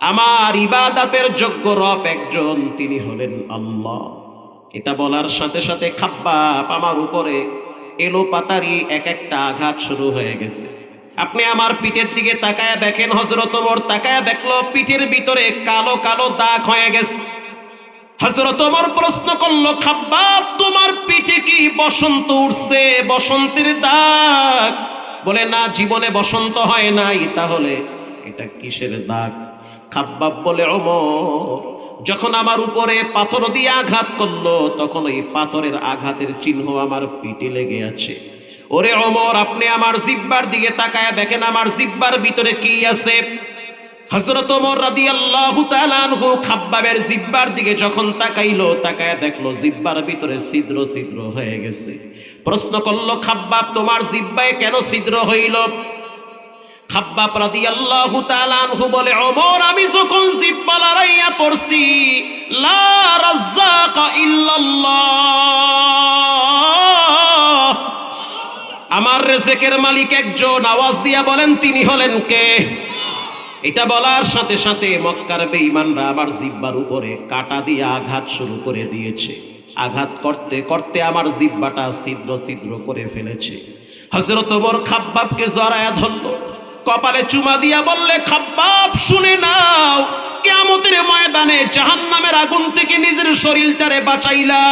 আমার ইবাদতের যোগ্য রব একজন, তিনি হলেন আল্লাহ। এটা বলার সাথে সাথে খাব্বাব আমার উপরে এলো পাতারি এক একটা আঘাত শুরু হয়ে গেছে। আপনি আমার পিঠের দিকে তাকায় দেখেন, হযরত ওমর তাকায় দেখলো পিঠের ভিতরে কালো কালো দাগ হয়ে গেছে। হযরত ওমর প্রশ্ন করলো, খাব্বাব, তোমার পিঠে কি বসন্ত উঠছে, বসন্তের দাগ? বলে, না, জীবনে বসন্ত হয় নাই। তাহলে এটা কিসের দাগ? খাব্বাব বলে, ওমর যখন আমার উপরে পাথর দিয়ে আঘাত করলো তখন ওই পাথরের আঘাতের চিহ্ন আমার পিঠে লেগে আছে। ওরে ওমর, আপনি আমার জিহ্বার দিকে তাকায় দেখেন আমার জিহ্বার ভিতরে কি আছে। হযরত ওমর রাদিয়াল্লাহু তাআলা আনহু খাব্বাবের জিহ্বার দিকে যখন তাকাইলো, তাকায় দেখলো জিহ্বার ভিতরে ছিদ্র ছিদ্র হয়ে গেছে। প্রশ্ন করলো, খাব্বাব, তোমার জিহ্বায় কেন ছিদ্র হইল? খাব্বাব রাদিয়াল্লাহু তাআলা আনহু বলে, ওমর, আমি যখন জিহ্বা লড়াইয়া পড়ছি, লা রাজ্জাকা ইল্লাল্লাহ, আমার রিজকের মালিক একজন, আওয়াজ দিয়া বলেন তিনি হলেন কে? এটা বলার সাথে সাথে মক্কার বেঈমানরা আমার জিহ্বার উপরে কাঁটা দিয়ে আঘাত শুরু করে দিয়েছে। আঘাত করতে করতে আমার জিহ্বাটা ছিদ্র ছিদ্র করে ফেলেছে। হযরত ওমর খাব্বাবকে জড়ায়া ধরল, কপালে চুমা দিয়া বললে, খাব্বাব, শুনে নাও, কিয়ামতের ময়দানে জাহান্নামের আগুন থেকে নিজের শরীরটারে বাঁচাইলা,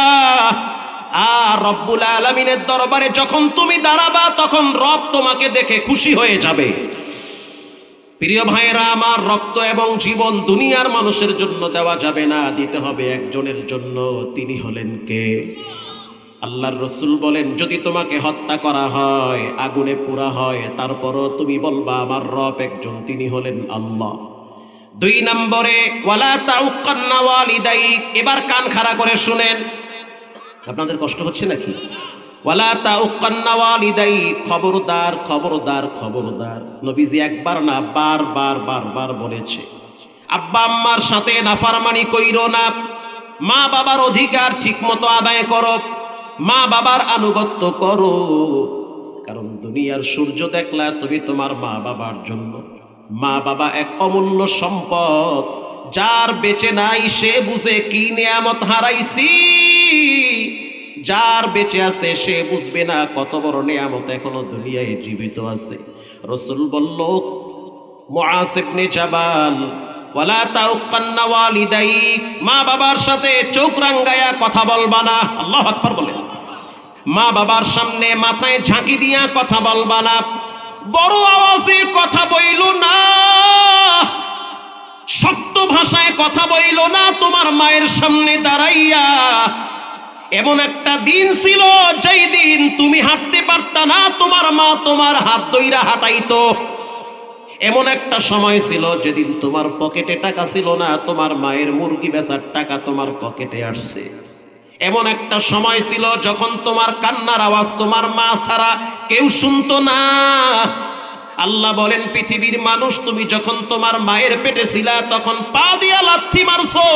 আর রব্বুল আলামিনের দরবারে যখন তুমি দাঁড়াবা তখন রব তোমাকে দেখে খুশি হয়ে যাবে। প্রিয় ভাইয়েরা আমার, রক্ত এবং জীবন দুনিয়ার মানুষের জন্য দেওয়া যাবে না, দিতে হবে একজনের জন্য। তিনি হলেন কে? আল্লাহর রাসূল বলেন, যদি তোমাকে হত্যা করা হয়, আগুনে পোড়া হয়, তারপরও তুমি বলবা আমার রব একজন, তিনি হলেন আল্লাহ। 2 নম্বরে, ওয়ালা তাউক্কান্না ওয়ালিদাইক। এবার কান খাড়া করে শুনেন, আপনাদের কষ্ট হচ্ছে নাকি? ওয়ালা তাউক্কান্না ওয়ালিদাইক, খবরদার খবরদার খবরদার। নবীজি একবার না বারবার বারবার বলেছে, আব্বা আম্মার সাথে নাফরমানি কইরো না, মা বাবার অধিকার ঠিকমতো আদায় করো, মা বাবার আনুগত্য করো। কারণ দুনিয়ার সূর্য দেখলা তুমি তোমার মা বাবার জন্য। মা বাবা এক অমূল্য সম্পদ, যার বেঁচে নাই সে বুঝে কি নিয়ামত হারাইছি। যার বেঁচে আছে সে বুঝবে না কত বড় নিয়ামত এখনো দুনিয়ায় জীবিত আছে। রাসূল বলল, মুআজ ইবনে জাবাল, ওয়ালা তাউকান্না ওয়ালিদাইক, মা বাবার সাথে চোখ রাঙ্গায়া কথা বলবা না। আল্লাহু আকবার বলেন। মা বাবার সামনে মাথায় ঝাঁকি দিয়া কথা বলবা না, বড় আওয়াজে কথা বইল না, শক্ত ভাষায় কথা বইল না তোমার মায়ের সামনে দাঁড়াইয়া। এমন একটা দিন ছিল যেই দিন তুমি হাঁটতে পারতা না, তোমার মা তোমার হাত ধইরা হাঁটাইতো। এমন একটা সময় ছিল যেদিন তোমার পকেটে টাকা ছিল না, তোমার মায়ের মুরগি বেচার টাকা তোমার পকেটে আসছে। এমন একটা সময় ছিল যখন তোমার কান্নার আওয়াজ তোমার মা ছাড়া কেউ শুনতো না। আল্লাহ বলেন, পৃথিবীর মানুষ, তুমি যখন তোমার মায়ের পেটে ছিলা তখন পা দিয়া লাথি মারছো,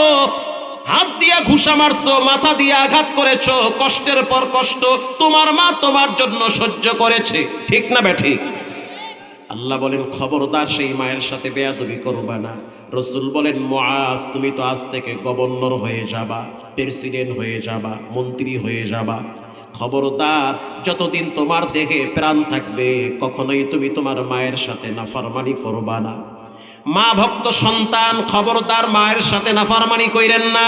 হাত দিয়া ঘুষা মারছো, মাথা দিয়া আঘাত করেছো, কষ্টের পর কষ্ট তোমার মা তোমার জন্য সহ্য করেছে, ঠিক না বেঠিক? আল্লাহ বলেন, খবরদার সেই মায়ের সাথে বেয়াদবি করবা না। রাসূল বলেন, মুআজ, তুমি তো আজ থেকে গভর্নর হয়ে যাবা, প্রেসিডেন্ট হয়ে যাবা, মন্ত্রী হয়ে যাবা। খবরদার, যতদিন তোমার দেহে প্রাণ থাকবে কখনোই তুমি তোমার মায়ের সাথে নাফরমানি করবা না। মা ভক্ত সন্তান, খবরদার মায়ের সাথে নাফরমানি কইরেন না।